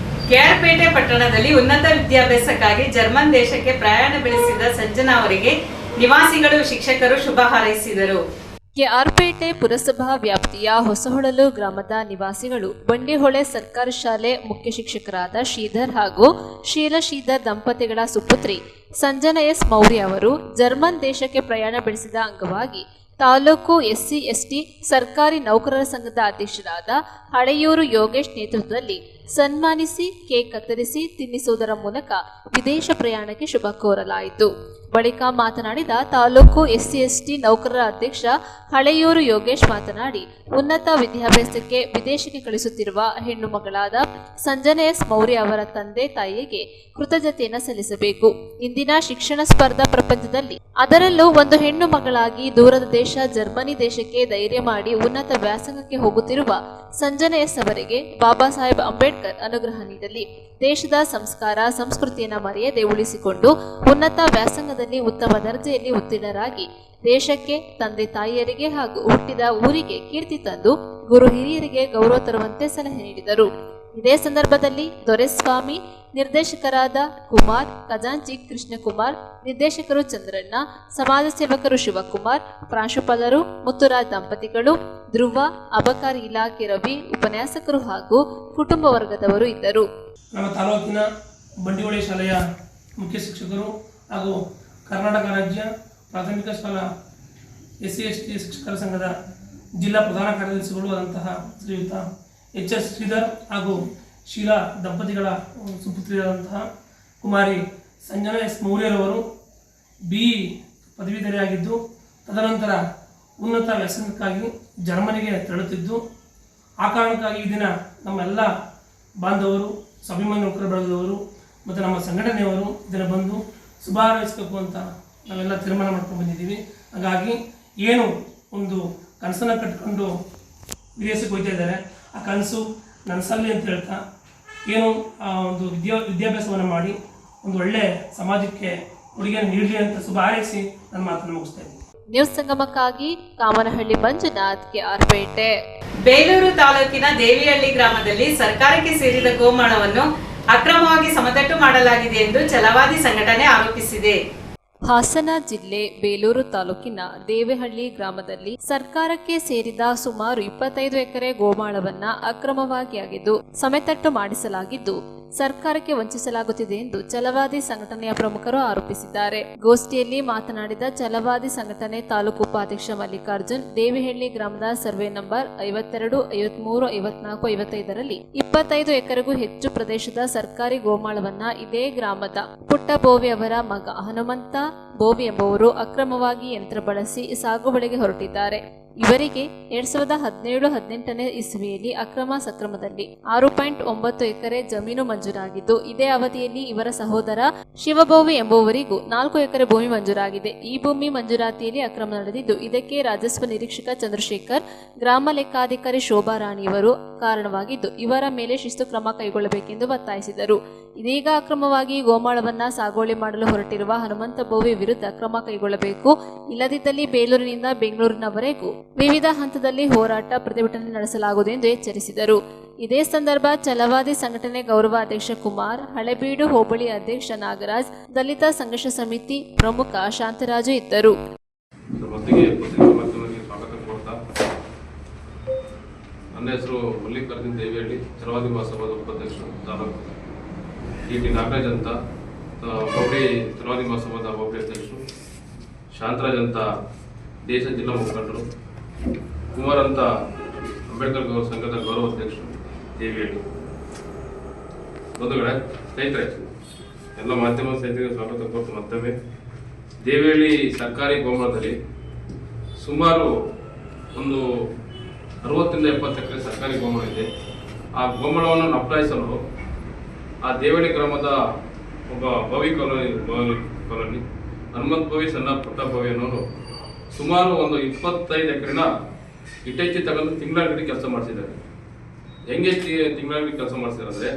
ಕೆಆರ್ಪೇಟೆ ಪಟ್ಟಣದಲ್ಲಿ ಉನ್ನತ ವಿದ್ಯಾಭ್ಯಾಸಕ್ಕಾಗಿ ಜರ್ಮನ್ ದೇಶಕ್ಕೆ ಪ್ರಯಾಣ ಬೆಳೆಸಿದ ಸಂಜನಾ ಅವರಿಗೆ ನಿವಾಸಿಗಳು, ಶಿಕ್ಷಕರು ಶುಭ ಹಾರೈಸಿದರು. ಕೆಆರ್ಪೇಟೆ ಪುರಸಭಾ ವ್ಯಾಪ್ತಿಯ ಹೊಸಹೊಳಲು ಗ್ರಾಮದ ನಿವಾಸಿಗಳು ಬಂಡಿಹೊಳೆ ಸರ್ಕಾರಿ ಶಾಲೆ ಮುಖ್ಯ ಶಿಕ್ಷಕರಾದ ಶ್ರೀಧರ್ ಹಾಗೂ ಶೀಲಾ ಶ್ರೀಧರ್ ದಂಪತಿಗಳ ಸುಪುತ್ರಿ ಸಂಜನಾ ಎಸ್ ಮೌರ್ಯ ಅವರು ಜರ್ಮನ್ ದೇಶಕ್ಕೆ ಪ್ರಯಾಣ ಬೆಳೆಸಿದ ಅಂಗವಾಗಿ ತಾಲೂಕು SC ST ಸರ್ಕಾರಿ ನೌಕರರ ಸಂಘದ ಅಧ್ಯಕ್ಷರಾದ ಹಳೆಯೂರು ಯೋಗೇಶ್ ನೇತೃತ್ವದಲ್ಲಿ ಸನ್ಮಾನಿಸಿ ಕೇಕ್ ಕತ್ತರಿಸಿ ತಿನ್ನಿಸುವುದರ ಮೂಲಕ ವಿದೇಶ ಪ್ರಯಾಣಕ್ಕೆ ಶುಭ ಕೋರಲಾಯಿತು. ಬಳಿಕ ಮಾತನಾಡಿದ ತಾಲೂಕು SC ST ನೌಕರರ ಅಧ್ಯಕ್ಷ ಹಳೆಯೂರು ಯೋಗೇಶ್ ಮಾತನಾಡಿ, ಉನ್ನತ ವಿದ್ಯಾಭ್ಯಾಸಕ್ಕೆ ವಿದೇಶಕ್ಕೆ ಕಳಿಸುತ್ತಿರುವ ಹೆಣ್ಣು ಮಗಳಾದ ಸಂಜನಾ ಎಸ್ ಮೌರ್ಯ ಅವರ ತಂದೆ ತಾಯಿಗೆ ಕೃತಜ್ಞತೆಯನ್ನು ಸಲ್ಲಿಸಬೇಕು. ಇಂದಿನ ಶಿಕ್ಷಣ ಸ್ಪರ್ಧಾ ಪ್ರಪಂಚದಲ್ಲಿ ಅದರಲ್ಲೂ ಒಂದು ಹೆಣ್ಣು ಮಗಳಾಗಿ ದೂರದ ದೇಶ ಜರ್ಮನಿ ದೇಶಕ್ಕೆ ಧೈರ್ಯ ಮಾಡಿ ಉನ್ನತ ವ್ಯಾಸಂಗಕ್ಕೆ ಹೋಗುತ್ತಿರುವ ಸಂಜನಾ ಎಸ್ ಅವರಿಗೆ ಬಾಬಾ ಸಾಹೇಬ್ ಅಂಬೇಡ್ಕರ್ ಅನುಗ್ರಹ ನೀಡಲಿ. ದೇಶದ ಸಂಸ್ಕಾರ ಸಂಸ್ಕೃತಿಯನ್ನು ಮರೆಯದೆ ಉಳಿಸಿಕೊಂಡು ಉನ್ನತ ವ್ಯಾಸಂಗದಲ್ಲಿ ಉತ್ತಮ ದರ್ಜೆಯಲ್ಲಿ ಉತ್ತೀರ್ಣರಾಗಿ ದೇಶಕ್ಕೆ, ತಂದೆ ತಾಯಿಯರಿಗೆ ಹಾಗೂ ಹುಟ್ಟಿದ ಊರಿಗೆ ಕೀರ್ತಿ ತಂದು ಗುರು ಹಿರಿಯರಿಗೆ ಗೌರವ ತರುವಂತೆ ಸಲಹೆ ನೀಡಿದರು. ಇದೇ ಸಂದರ್ಭದಲ್ಲಿ ದೊರೆಸ್ವಾಮಿ, ನಿರ್ದೇಶಕರಾದ ಕುಮಾರ್, ಖಜಾಂಚಿ ಕೃಷ್ಣಕುಮಾರ್, ನಿರ್ದೇಶಕರು ಚಂದ್ರಣ್ಣ, ಸಮಾಜ ಸೇವಕರು ಶಿವಕುಮಾರ್, ಪ್ರಾಂಶುಪಾಲರು ಮುತ್ತುರಾಜ್ ದಂಪತಿಗಳು, ಧ್ರುವ, ಅಬಕಾರಿ ಇಲಾಖೆ ರವಿ, ಉಪನ್ಯಾಸಕರು ಹಾಗೂ ಕುಟುಂಬ ವರ್ಗದವರು ಇದ್ದರು. ನಮ್ಮ ತಾಲೂಕಿನ ಬಂಡಿಹೊಳೆ ಶಾಲೆಯ ಮುಖ್ಯ ಶಿಕ್ಷಕರು ಹಾಗೂ ಕರ್ನಾಟಕ ರಾಜ್ಯ ಪ್ರಾಥಮಿಕ ಶಾಲಾ SC ST ಶಿಕ್ಷಕರ ಸಂಘದ ಜಿಲ್ಲಾ ಪ್ರಧಾನ ಕಾರ್ಯದರ್ಶಿಗಳು ಆದಂತಹ ಶ್ರೀಯುತ HS ಶ್ರೀಧರ್ ಹಾಗೂ ಶೀಲಾ ದಂಪತಿಗಳ ಸುಪುತ್ರಿಯಾದಂತಹ ಕುಮಾರಿ ಸಂಜನಾ ಎಸ್ ಮೌರ್ಯರವರು BE ಪದವೀಧರೆಯಾಗಿದ್ದು ತದನಂತರ ಉನ್ನತ ವ್ಯಾಸಂಗಕ್ಕಾಗಿ ಜರ್ಮನಿಗೆ ತೆರಳುತ್ತಿದ್ದು, ಆ ಕಾರಣಕ್ಕಾಗಿ ಈ ದಿನ ನಮ್ಮೆಲ್ಲ ಬಾಂಧವರು, ಸ್ವಾಭಿಮಾನಿ ನೌಕರ ಬಳಗದವರು ಮತ್ತು ನಮ್ಮ ಸಂಘಟನೆಯವರು ಇದನ್ನು ಬಂದು ಶುಭ ಹಾರೈಸಬೇಕು ಅಂತ ನಾವೆಲ್ಲ ತೀರ್ಮಾನ ಮಾಡ್ಕೊಂಡು ಬಂದಿದ್ದೀವಿ. ಹಾಗಾಗಿ ಏನು ಒಂದು ಕನಸನ್ನು ಕಟ್ಕೊಂಡು ವಿದೇಶಕ್ಕೆ ಹೋಗ್ತಾ ಇದ್ದಾರೆ, ಆ ಕನಸು ನನಸಲ್ಲಿ ಅಂತ ಹೇಳ್ತಾ ಏನು ಒಂದು ವಿದ್ಯಾಭ್ಯಾಸವನ್ನು ಮಾಡಿ ಒಂದು ಒಳ್ಳೆ ಸಮಾಜಕ್ಕೆ ಕೊಡುಗೆಯನ್ನು ನೀಡಲಿ ಅಂತ ಶುಭ ಹಾರೈಸಿ ನನ್ನ ಮಾತನ್ನು ಮುಗಿಸ್ತಾ ಇದ್ದೀನಿ. ನ್ಯೂಸ್ ಸಂಗಮಕ್ಕಾಗಿ ಕಾಮನಹಳ್ಳಿ ಮಂಜುನಾಥ್, ಕೆಆರ್ಪೇಟೆ. ಬೇಲೂರು ತಾಲೂಕಿನ ದೇವಿಹಳ್ಳಿ ಗ್ರಾಮದಲ್ಲಿ ಸರ್ಕಾರಕ್ಕೆ ಸೇರಿದ ಗೋಮಾಳವನ್ನು ಅಕ್ರಮವಾಗಿ ಸಮತಟ್ಟು ಮಾಡಲಾಗಿದೆ ಎಂದು ಛಲವಾದಿ ಸಂಘಟನೆ ಆರೋಪಿಸಿದೆ. ಹಾಸನ ಜಿಲ್ಲೆ ಬೇಲೂರು ತಾಲೂಕಿನ ದೇವಹಳ್ಳಿ ಗ್ರಾಮದಲ್ಲಿ ಸರ್ಕಾರಕ್ಕೆ ಸೇರಿದ ಸುಮಾರು 25 ಎಕರೆ ಗೋಮಾಳವನ್ನ ಅಕ್ರಮವಾಗಿ ಅಗೆದು ಸಮೆತಟ್ಟು ಮಾಡಿಸಲಾಗಿದ್ದು ಸರ್ಕಾರಕ್ಕೆ ವಂಚಿಸಲಾಗುತ್ತಿದೆ ಎಂದು ಛಲವಾದಿ ಸಂಘಟನೆಯ ಪ್ರಮುಖರು ಆರೋಪಿಸಿದ್ದಾರೆ. ಗೋಷ್ಠಿಯಲ್ಲಿ ಮಾತನಾಡಿದ ಛಲವಾದಿ ಸಂಘಟನೆ ತಾಲೂಕು ಉಪಾಧ್ಯಕ್ಷ ಮಲ್ಲಿಕಾರ್ಜುನ್, ದೇವಿಹಳ್ಳಿ ಗ್ರಾಮದ ಸರ್ವೆ ನಂಬರ್ 52, 53, 54, 55ರಲ್ಲಿ 25 ಎಕರೆಗೂ ಹೆಚ್ಚು ಪ್ರದೇಶದ ಸರ್ಕಾರಿ ಗೋಮಾಳವನ್ನ ಇದೇ ಗ್ರಾಮದ ಪುಟ್ಟಬೋವಿ ಅವರ ಮಗ ಹನುಮಂತ ಬೋವಿ ಎಂಬುವರು ಅಕ್ರಮವಾಗಿ ಯಂತ್ರ ಬಳಸಿ ಸಾಗುವಳಿಗೆ ಹೊರಟಿದ್ದಾರೆ. ಇವರಿಗೆ 2017-18ನೇ ಇಸ್ವಿಯಲ್ಲಿ ಅಕ್ರಮ ಸಕ್ರಮದಲ್ಲಿ 6.9 ಎಕರೆ ಜಮೀನು ಮಂಜೂರಾಗಿದ್ದು, ಇದೇ ಅವಧಿಯಲ್ಲಿ ಇವರ ಸಹೋದರ ಶಿವಬೋವಿ ಎಂಬುವರಿಗೂ 4 ಎಕರೆ ಭೂಮಿ ಮಂಜೂರಾಗಿದೆ. ಈ ಭೂಮಿ ಮಂಜೂರಾತಿಯಲ್ಲಿ ಅಕ್ರಮ ನಡೆದಿದ್ದು, ಇದಕ್ಕೆ ರಾಜಸ್ವ ನಿರೀಕ್ಷಕ ಚಂದ್ರಶೇಖರ್, ಗ್ರಾಮ ಲೆಕ್ಕಾಧಿಕಾರಿ ಶೋಭಾ ರಾಣಿಯವರು ಕಾರಣವಾಗಿದ್ದು, ಇವರ ಮೇಲೆ ಶಿಸ್ತು ಕ್ರಮ ಕೈಗೊಳ್ಳಬೇಕೆಂದು ಒತ್ತಾಯಿಸಿದರು. ಇದೀಗ ಅಕ್ರಮವಾಗಿ ಗೋಮಾಳವನ್ನ ಸಾಗುವಳಿ ಮಾಡಲು ಹೊರಟಿರುವ ಹನುಮಂತ ಬೋವಿ ವಿರುದ್ಧ ಕ್ರಮ ಕೈಗೊಳ್ಳಬೇಕು, ಇಲ್ಲದಿದ್ದಲ್ಲಿ ಬೇಲೂರಿನಿಂದ ಬೆಂಗಳೂರಿನವರೆಗೂ ವಿವಿಧ ಹಂತದಲ್ಲಿ ಹೋರಾಟ ಪ್ರತಿಭಟನೆ ನಡೆಸಲಾಗುವುದು ಎಂದು ಎಚ್ಚರಿಸಿದರು. ಇದೇ ಸಂದರ್ಭ ಛಲವಾದಿ ಸಂಘಟನೆ ಗೌರವ ಅಧ್ಯಕ್ಷ ಕುಮಾರ್, ಹಳೆಬೀಡು ಹೋಬಳಿ ಅಧ್ಯಕ್ಷ ನಾಗರಾಜ್, ದಲಿತ ಸಂಘರ್ಷ ಸಮಿತಿ ಪ್ರಮುಖ ಶಾಂತರಾಜು ಇದ್ದರು. ನನ್ನ ಹೆಸರು ಮಲ್ಲಿಕಾರ್ಜುನ್, ದೇವಿಹಳ್ಳಿ ಛಲವಾದಿ ಮಹಾಸಭಾದ ಉಪಾಧ್ಯಕ್ಷರು, ತಾಲೂಕು ಟಿ ನಾಗರಾಜ್ ಅಂತ ಹೋಬಳಿ ಛಲವಾದಿ ಮಹಾಸಭಾದ ಹೋಬಳಿ ಅಧ್ಯಕ್ಷರು, ಶಾಂತರಾಜ್ ಅಂತ ದೇಶ ಜಿಲ್ಲಾ ಮುಖಂಡರು, ಕುಮಾರ್ ಅಂತ ಅಂಬೇಡ್ಕರ್ ಸಂಘದ ಗೌರವ ಅಧ್ಯಕ್ಷರು, ದೇವಿಹಳ್ಳಿ. ಬಂಧುಗಳೇ, ಸ್ನೇಹಿತರೆ, ಎಲ್ಲ ಮಾಧ್ಯಮ ಸ್ನೇಹಿತರಿಗೆ ಸ್ವಾಗತ ಕೋರ್ತು ಮತ್ತೊಮ್ಮೆ. ದೇವಿಹಳ್ಳಿ ಸರ್ಕಾರಿ ಗೋಮಾಳದಲ್ಲಿ ಸುಮಾರು ಒಂದು 60ರಿಂದ 70 ಎಕರೆ ಸರ್ಕಾರಿ ಗೋಮಾಳ ಇದೆ. ಆ ಗೋಮಾಳವನ್ನು ನಪ್ಲಾಯಿಸಲು ಆ ದೇವಳ್ಳಿ ಗ್ರಾಮದ ಒಬ್ಬ ಭವಿ ಕಾಲೋನಿ ಹನುಮಂತ ಭವಿ, ಸಣ್ಣ ಪುಟ್ಟ ಭವಿ ಅನ್ನೋರು ಸುಮಾರು ಒಂದು 25 ಎಕರೆನ ಇಟೆಚ್ಚಿ ತಗೊಂಡು ತಿಂಗಳಗಡಿ ಕೆಲಸ ಮಾಡಿಸಿದ್ದಾರೆ. ಹೆಂಗೆ ತಿಂಗಳಗಡಿ ಕೆಲಸ ಮಾಡಿಸಿದ್ದಾರೆ ಅಂದರೆ,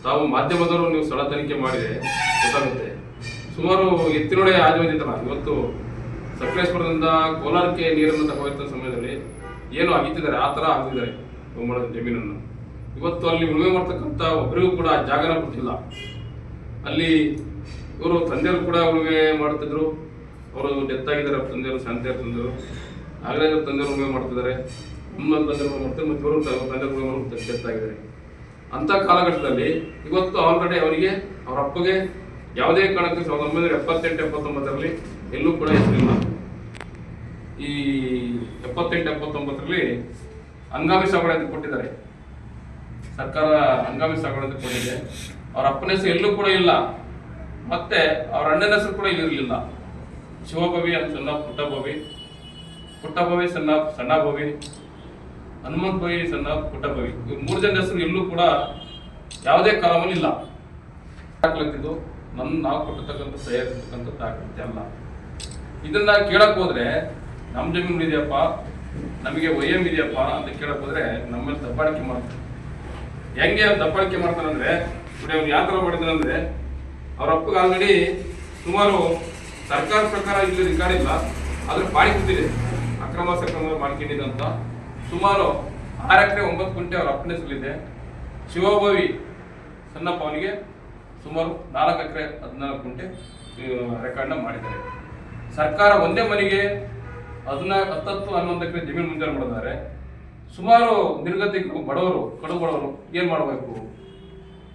ತಾವು ಮಾಧ್ಯಮದವರು ನೀವು ಸ್ಥಳ ತನಿಖೆ ಮಾಡಿದರೆ ಗೊತ್ತಾಗುತ್ತೆ. ಸುಮಾರು ಎತ್ತಿನೊಡೆ ಆಜೋದಿತ್ತಲ್ಲ, ಇವತ್ತು ಸಕಲೇಶ್ವರದಿಂದ ಕೋಲಾರಕ್ಕೆ ನೀರನ್ನು ತಗೋಯ್ತ ಸಮಯದಲ್ಲಿ ಏನು ಅಗಿತಿದ್ದಾರೆ, ಆ ಥರ ಆಗಿದ್ದಾರೆ ಗೋಮಾಳದ ಜಮೀನನ್ನು. ಇವತ್ತು ಅಲ್ಲಿ ಉಳುಮೆ ಮಾಡ್ತಕ್ಕಂಥ ಒಬ್ಬರಿಗೂ ಕೂಡ ಜಾಗನ ಕೊಟ್ಟಿಲ್ಲ. ಅಲ್ಲಿ ಇವರು ತಂದೆಯವರು ಕೂಡ ಉಳುಮೆ ಮಾಡ್ತಿದ್ರು, ಅವರು ಡೆತ್ ಆಗಿದ್ದಾರೆ. ತಂದೆಯವರು ಶಾಂತಿಯವ್ರ ತಂದೆಯವರು, ನಾಗರಾಜ್ ತಂದೆಯವರು ಉಳುಮೆ ಮಾಡ್ತಿದ್ದಾರೆ, ನಮ್ಮ ತಂದೆಯವರು ಮಾಡ್ತಾರೆ, ಮತ್ತು ಇವರು ತಂದೆಯವರು ಉಳುಮೆ ಮಾಡಿ ಡೆತ್ ಆಗಿದ್ದಾರೆ. ಅಂಥ ಕಾಲಘಟ್ಟದಲ್ಲಿ ಇವತ್ತು ಆಲ್ರೆಡಿ ಅವರಿಗೆ ಅವರ ಅಪ್ಪಗೆ ಯಾವುದೇ ಕಾರಣಕ್ಕೆ 1978-79ರಲ್ಲಿ ಎಲ್ಲೂ ಕೂಡ ಹೆಸರಿಲ್ಲ. ಈ 78-79ರಲ್ಲಿ ಹಂಗಾಮಿ ಸಾಗುವಳಿ ಅಂತ ಕೊಟ್ಟಿದ್ದಾರೆ, ಸರ್ಕಾರ ಹಂಗಾಮಿ ಸಾಗುವಳಿ ಅಂತ ಕೊಟ್ಟಿದೆ. ಅವ್ರ ಅಪ್ಪನ ಹೆಸರು ಎಲ್ಲೂ ಕೂಡ ಇಲ್ಲ, ಮತ್ತೆ ಅವ್ರ ಅಣ್ಣನ ಹೆಸರು ಕೂಡ ಇಲ್ಲಿರಲಿಲ್ಲ. ಶಿವಭವಿ ಅಂತ ಸಣ್ಣ ಪುಟ್ಟಭವಿ, ಪುಟ್ಟಭವಿ ಸಣ್ಣ ಭವಿ, ಹನುಮಂತ ಭವಿ ಸಣ್ಣ ಪುಟ್ಟಭವಿ, ಇವ್ 3 ಜನ ಹೆಸರು ಎಲ್ಲೂ ಕೂಡ ಯಾವುದೇ ಕಾಲಮಲ್ಲಿ ಇಲ್ಲ. ಹಾಕ್ಲತ್ತಿದ್ದು ನಾವು ಕೊಟ್ಟಿರ್ತಕ್ಕಂಥ ತಯಾರಿರ್ತಕ್ಕಂಥ ದಾಖಲೆ ಅಲ್ಲ. ಇದನ್ನ ಕೇಳಕ್ ಹೋದ್ರೆ ನಮ್ಮ ಜಮೀನು ಇದೆಯಪ್ಪ, ನಮಗೆ OM ಇದೆಯಪ್ಪ ಅಂತ ಕೇಳಕ್ ಹೋದ್ರೆ ನಮ್ಮಲ್ಲಿ ದಬ್ಬಾಳಿಕೆ ಮಾಡ್ತಾರೆ. ಹೆಂಗೆ ದಬ್ಬಾಳಿಕೆ ಮಾಡ್ತಾನಂದ್ರೆ, ಅವ್ನು ಯಾವ ಥರ ಮಾಡಿದಾನಂದ್ರೆ, ಅವ್ರ ಅಪ್ಪಗೆ ಆಲ್ರೆಡಿ ಸುಮಾರು ಸರ್ಕಾರ ಪ್ರಕಾರ ಇಲ್ಲಿ ರಿಕಾರ್ಡ್ ಇಲ್ಲ, ಆದ್ರೆ ಬಾಡಿ ಕೂತಿದೆ, ಅಕ್ರಮ ಸಕ್ರಮ ಮಾಡ್ಕೊಂಡಿದ್ದಂತ ಸುಮಾರು 6 ಎಕರೆ 9 ಗುಂಟೆ ಅವ್ರ ಅಪ್ಪನ ಹೆಸರಿದೆ. ಶಿವಭವಿ ಸಣ್ಣಪ್ಪ ಅವನಿಗೆ ಸುಮಾರು 4 ಎಕರೆ 14 ಗುಂಟೆ ರೆಕಾರ್ಡ್ನ ಮಾಡಿದ್ದಾರೆ. ಸರ್ಕಾರ ಒಂದೇ ಮನೆಗೆ 10-11 ಎಕರೆ ಜಮೀನು ಮಂಜೂರು ಮಾಡಿದ್ದಾರೆ. ಸುಮಾರು ನಿರ್ಗತಿಕರು, ಬಡವರು, ಕಡು ಬಡವರು ಏನು ಮಾಡಬೇಕು?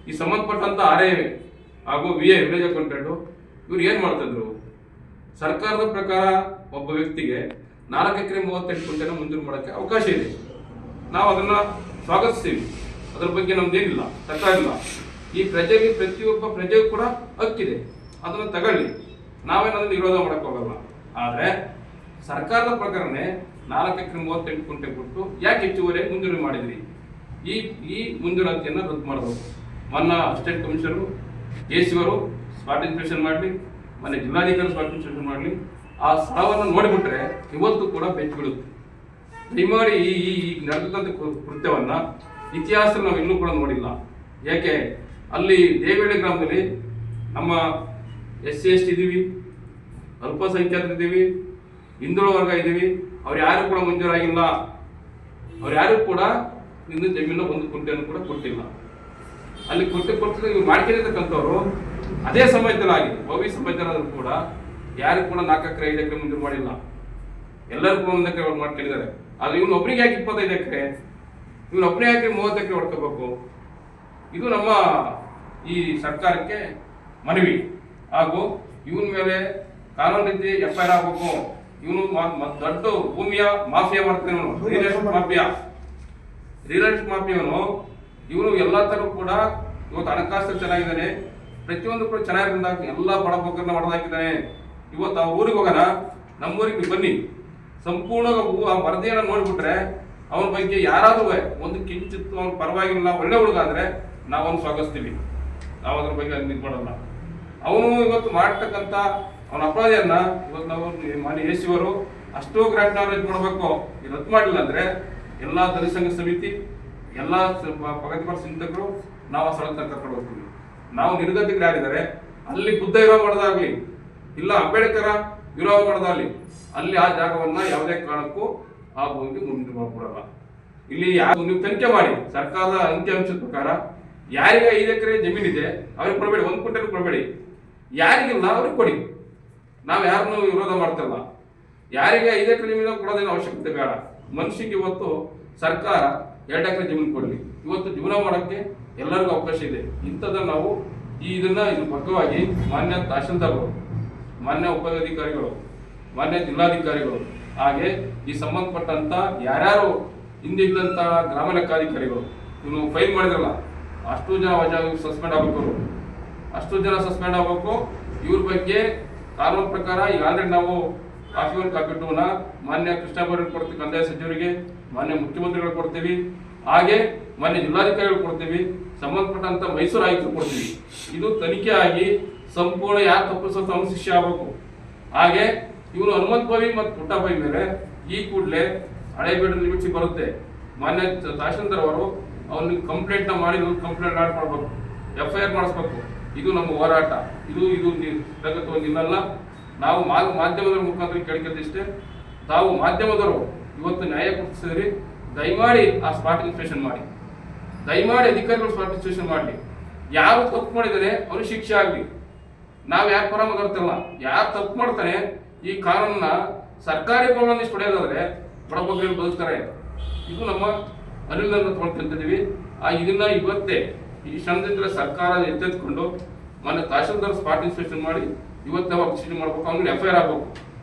ಈ ಸಂಬಂಧಪಟ್ಟಂತ RA ಹಾಗೂ VA ವಿಲೇಜ್ ಅಕೌಂಟೆಂಟು ಇವ್ರು ಏನು ಮಾಡ್ತಿದ್ರು? ಸರ್ಕಾರದ ಪ್ರಕಾರ ಒಬ್ಬ ವ್ಯಕ್ತಿಗೆ 4 ಎಕರೆ 38 ಗುಂಟೆನ ಮಂಜೂರು ಮಾಡೋಕ್ಕೆ ಅವಕಾಶ ಇದೆ. ನಾವು ಅದನ್ನ ಸ್ವಾಗತಿಸ್ತೀವಿ, ಅದ್ರ ಬಗ್ಗೆ ನಮ್ದೇನಿಲ್ಲ, ತಕರಾರಿಲ್ಲ. ಈ ಪ್ರಜೆಗೆ, ಪ್ರತಿಯೊಬ್ಬ ಪ್ರಜೆಗೂ ಕೂಡ ಹಕ್ಕಿದೆ, ಅದನ್ನ ತಗೊಳ್ಳಿ, ನಾವೇನಾದ್ರೂ ವಿರೋಧ ಮಾಡಕ್ ಹೋಗಲ್ಲ. ಆದ್ರೆ ಸರ್ಕಾರದ ಪ್ರಕಾರನೇ 4 ಎಕರೆ 38 ಗುಂಟೆ ಕೊಟ್ಟು ಯಾಕೆ ಹೆಚ್ಚುವರಿ ಮಂಜೂರಿ ಮಾಡಿದ್ರಿ? ಈ ಮಂಜೂರಾತಿಯನ್ನು ರದ್ದು ಮಾಡಬೇಕು. ಮೊನ್ನೆ ಅಸಿಸ್ಟೆಂಟ್ ಕಮಿಷನರು AC ಅವರು ಸ್ಪಾಟ್ ಇನ್ಸ್ಪೆಕ್ಷನ್ ಮಾಡಲಿ, ಮೊನ್ನೆ ಜಿಲ್ಲಾಧಿಕಾರಿ ಸ್ಪಾಟ್ ಇನ್ಸ್ಪೆಕ್ಷನ್ ಮಾಡಲಿ, ಆ ಸ್ಥಳವನ್ನು ನೋಡಿಬಿಟ್ರೆ ಇವತ್ತು ಕೂಡ ಬೆಚ್ಚ ಬೀಳುತ್ತೆ. ದಯಮಾಡಿ ಈ ನಡೆದಂಥ ಕೃತ್ಯವನ್ನ ಇತಿಹಾಸ ನಾವು ಇನ್ನೂ ಕೂಡ ನೋಡಿಲ್ಲ. ಯಾಕೆ ಅಲ್ಲಿ ದೇವಳ್ಳಿ ಗ್ರಾಮದಲ್ಲಿ ನಮ್ಮ SC ST ಇದ್ದೀವಿ, ಅಲ್ಪಸಂಖ್ಯಾತರಿದ್ದೀವಿ, ಹಿಂದುಳಿದ ವರ್ಗ ಇದ್ದೀವಿ, ಅವ್ರು ಯಾರು ಕೂಡ ಮಂಜೂರಾಗಿಲ್ಲ. ಅವ್ರು ಯಾರು ಕೂಡ ಇನ್ನು ಜಮೀನು 1 ಗುಂಟೆಯನ್ನು ಕೂಡ ಕೊಟ್ಟಿಲ್ಲ. ಅಲ್ಲಿ ಕೊಟ್ಟಿದ್ರೆ ಇವ್ರು ಮಾಡ್ಕೊಂಡಿರ್ತಕ್ಕಂಥವ್ರು ಅದೇ ಸಮಯದಲ್ಲಿ ಆಗಿದೆ, ಭವಿ ಸಮಯದಲ್ಲಾದ್ರೂ ಕೂಡ ಯಾರಿಗೂ ಕೂಡ 4 ಎಕರೆ 5 ಎಕರೆ ಮಂಜೂರು ಮಾಡಿಲ್ಲ, ಎಲ್ಲರಿಗೂ 1 ಎಕರೆ ಮಾಡ್ಕೊಂಡಿದ್ದಾರೆ. ಆದ್ರೆ ಇವನು ಒಬ್ಬರಿಗೆ ಯಾಕೆ 25 ಎಕರೆ, ಇವನು ಒಬ್ಬನೇ ಯಾಕೆ 30 ಎಕರೆ ಹೊಡ್ಕೋಬೇಕು? ಇದು ನಮ್ಮ ಈ ಸರ್ಕಾರಕ್ಕೆ ಮನವಿ. ಹಾಗೂ ಇವನ ಮೇಲೆ ಕಾನೂನು ರೀತಿ FIR ಆಗಬೇಕು. ಇವನು ದೊಡ್ಡ ಭೂಮಿಯ ಮಾಫಿಯಾ ಮಾಡ್ತಾನೆ, ರಿಯಲ್ ಎಸ್ಟೇಟ್ ಮಾಫಿಯಾವನು. ಇವನು ಎಲ್ಲ ತರ ಕೂಡ ಇವತ್ತು ಹಣಕಾಸು ಚೆನ್ನಾಗಿದ್ದಾನೆ, ಪ್ರತಿಯೊಂದು ಕೂಡ ಚೆನ್ನಾಗಿರೋದಾಗ ಎಲ್ಲ ಬಡ ಬಗ್ಗರನ್ನ ಹೊಡೆದಾಕಿದ್ದಾನೆ. ಇವತ್ತು ಆ ಊರಿಗೆ ಹೋಗೋಣ, ನಮ್ಮೂರಿಗೆ ಬನ್ನಿ, ಸಂಪೂರ್ಣ ಆ ವರದಿಯನ್ನು ನೋಡ್ಬಿಟ್ರೆ ಅವನ ಬಗ್ಗೆ ಯಾರಾದ್ರೂ ಒಂದು ಕಿಂಚಿತ್ತು ಅವ್ನ ಪರವಾಗಿಲ್ಲ, ಒಳ್ಳೆ ಹುಡುಗ ಅಂದ್ರೆ ನಾವೊಂದು ಸ್ವಾಗತಿಸ್ತೀವಿ, ನಾವು ಅದ್ರ ಬಗ್ಗೆ ಇದು ಮಾಡಲ್ಲ. ಅವನು ಇವತ್ತು ಮಾಡ್ತಕ್ಕಂಥ ಅವನ ಅಪರಾಧಿಯನ್ನ ಇವತ್ತು ನಾವು ಮಾನ್ಯ AC ಅವರು ಅಷ್ಟು ಗ್ರ್ಯಾಂಡ್ ನಾಲೆಜ್ ಮಾಡಬೇಕು. ಇದು ರದ್ದು ಮಾಡಿಲ್ಲ ಅಂದ್ರೆ ಎಲ್ಲಾ ದಲಿತ ಸಂಘ ಸಮಿತಿ, ಎಲ್ಲಾ ಪ್ರಗತಿಪರ ಚಿಂತಕರು ನಾವು ಆ ಸ್ಥಳಕ್ಕೆ ಕರ್ಕೊಂಡು ಹೋಗ್ತೀವಿ. ನಾವು ನಿರ್ಗತಿಕರು ಯಾರಿದ್ದಾರೆ ಅಲ್ಲಿ ಬುದ್ಧ ವಿರೋಧ ಮಾಡೋದಾಗ್ಲಿ, ಇಲ್ಲ ಅಂಬೇಡ್ಕರ ವಿರೋಧ ಮಾಡೋದಾಗ್ಲಿ, ಅಲ್ಲಿ ಆ ಜಾಗವನ್ನ ಯಾವುದೇ ಕಾರಣಕ್ಕೂ ಆ ಭೂಮಿಗೆ ಮುಂದೆ ಕೊಡಲ್ಲ. ಇಲ್ಲಿ ನೀವು ತನಿಖೆ ಮಾಡಿ, ಸರ್ಕಾರದ ಅಂಕಿಅಂಶದ ಪ್ರಕಾರ ಯಾರಿಗೆ 5 ಎಕರೆ ಜಮೀನಿದೆ ಅವ್ರಿಗೆ ಕೊಡಬೇಡಿ, 1 ಕ್ವಿಂಟಲ್ ಕೊಡಬೇಡಿ, ಯಾರಿಗಿಲ್ಲ ಅವ್ರಿಗೆ ಕೊಡಿ. ನಾವು ಯಾರನ್ನು ವಿರೋಧ ಮಾಡ್ತಿಲ್ಲ. ಯಾರಿಗೆ 5 ಎಕರೆ ಜಮೀನು ಕೊಡೋದೇನು ಅವಶ್ಯಕತೆ ಬೇಡ. ಮನುಷ್ಯಗೆ ಇವತ್ತು ಸರ್ಕಾರ 2 ಎಕರೆ ಜಮೀನು ಕೊಡಲಿ, ಇವತ್ತು ಜೀವನ ಮಾಡೋಕ್ಕೆ ಎಲ್ಲರಿಗೂ ಅವಕಾಶ ಇದೆ. ಇಂಥದ್ದನ್ನು ನಾವು ಇದು ಪಕ್ಕವಾಗಿ ಮಾನ್ಯ ತಹಶೀಲ್ದಾರರು, ಮಾನ್ಯ ಉಪಾಧಿಕಾರಿಗಳು, ಮಾನ್ಯ ಜಿಲ್ಲಾಧಿಕಾರಿಗಳು, ಹಾಗೆ ಈ ಸಂಬಂಧಪಟ್ಟಂತ ಯಾರ್ಯಾರು ಹಿಂದೆ ಇದ್ದಂತ ಗ್ರಾಮ ಲೆಕ್ಕಾಧಿಕಾರಿಗಳು ಇವನು ಫೈಲ್ ಮಾಡಿದ್ರಲ್ಲ, ಅಷ್ಟು ಜನ ಸಸ್ಪೆಂಡ್ ಆಗಬೇಕು, ಅಷ್ಟು ಜನ ಸಸ್ಪೆಂಡ್ ಆಗಬೇಕು. ಇವ್ರ ಬಗ್ಗೆ ಕಾನೂನು ಪ್ರಕಾರ ಈಗ ಆಲ್ರೆಡಿ ನಾವು ಕಾಪಿ ಟೂನ ಮಾನ್ಯ ಕೃಷ್ಣ ಬೈರೇಗೌಡ ಕೊಡ್ತೀವಿ, ಕಂದಾಯ ಸಚಿವರಿಗೆ, ಮಾನ್ಯ ಮುಖ್ಯಮಂತ್ರಿಗಳು ಕೊಡ್ತೀವಿ, ಹಾಗೆ ಮಾನ್ಯ ಜಿಲ್ಲಾಧಿಕಾರಿಗಳು ಕೊಡ್ತೀವಿ, ಸಂಬಂಧಪಟ್ಟಂತ ಮೈಸೂರು ಆಯುಕ್ತರು ಕೊಡ್ತೀವಿ. ಇದು ತನಿಖೆ ಆಗಿ ಸಂಪೂರ್ಣ ಯಾರು ತಪ್ಪಿಸೋ ಶಿಕ್ಷೆ ಆಗಬೇಕು. ಹಾಗೆ ಇವನು ಹನುಮಂತ ಬಾವಿ ಮತ್ತು ಪುಟ್ಟಬಾವಿ ಮೇಲೆ ಈ ಕೂಡಲೇ ಹಳೇಬೀಡು ಲಿಮಿಟ್ಸ್ ಬರುತ್ತೆ, ಮಾನ್ಯ ತಹಶೀಲ್ದಾರ್ ಅವರು ಅವ್ನಿಗೆ ಕಂಪ್ಲೇಂಟ್ ಮಾಡಿ ಕಂಪ್ಲೇಂಟ್ ಮಾಡಬೇಕು, FIR ಮಾಡಿಸ್ಬೇಕು. ಇದು ನಮ್ಮ ಹೋರಾಟ. ಇದು ನಿಲ್ಲಲ್ಲ. ನಾವು ಮಾಧ್ಯಮದ ಮುಖಾಂತರ ಕೇಳ್ಕೊಂಡಿಷ್ಟೇ, ತಾವು ಮಾಧ್ಯಮದವರು ಇವತ್ತು ನ್ಯಾಯ ಕೊಡಿಸಿದ್ರಿ, ದಯಮಾಡಿ ಆ ಸ್ಪಾಟ್ ಇನ್ಸ್ಪೆಕ್ಷನ್ ಮಾಡಿ, ದಯಮಾಡಿ ಅಧಿಕಾರಿಗಳು ಸ್ಪಾಟ್ ಇನ್ಸ್ಪೆಕ್ಷನ್ ಮಾಡಲಿ. ಯಾರು ತಪ್ಪು ಮಾಡಿದರೆ ಅವ್ರಿಗೆ ಶಿಕ್ಷೆ ಆಗಲಿ. ನಾವು ಯಾರ ಪರ ಮಾತಾಡ್ತಿಲ್ಲ, ಯಾರು ತಪ್ಪು ಮಾಡ್ತಾನೆ ಈ ಕಾನೂನನ್ನ ಸರ್ಕಾರಿ ಕಾನೂನಿಷ್ಟು ಹೊಡೆಯೋದಾದ್ರೆ ಬಡಬಗ್ಗರು ಬದುಕ್ತಾರೆ. ಇದು ನಮ್ಮ ಅನಿಲನ್ನು ತೊಳ್ಕೊಂತಿದ್ದೀವಿ. ಇದನ್ನ ಇವತ್ತೇ ಈ ಕ್ಷಣದಿಂದ ಸರ್ಕಾರ ಎಚ್ಚೆತ್ಕೊಂಡು ಮೊನ್ನೆ ತಹಶೀಲ್ದಾರ್ ಸ್ಪಾಟ್ ಇನ್ಸ್ಪೆಕ್ಷನ್ ಮಾಡಿ ಇವತ್ತೇ ಅವ್ರು ಡಿಸಿಷನ್ ಮಾಡ್ಬೇಕು, ಅವ್ನಿಗೆ FIR ಆಗಬೇಕು.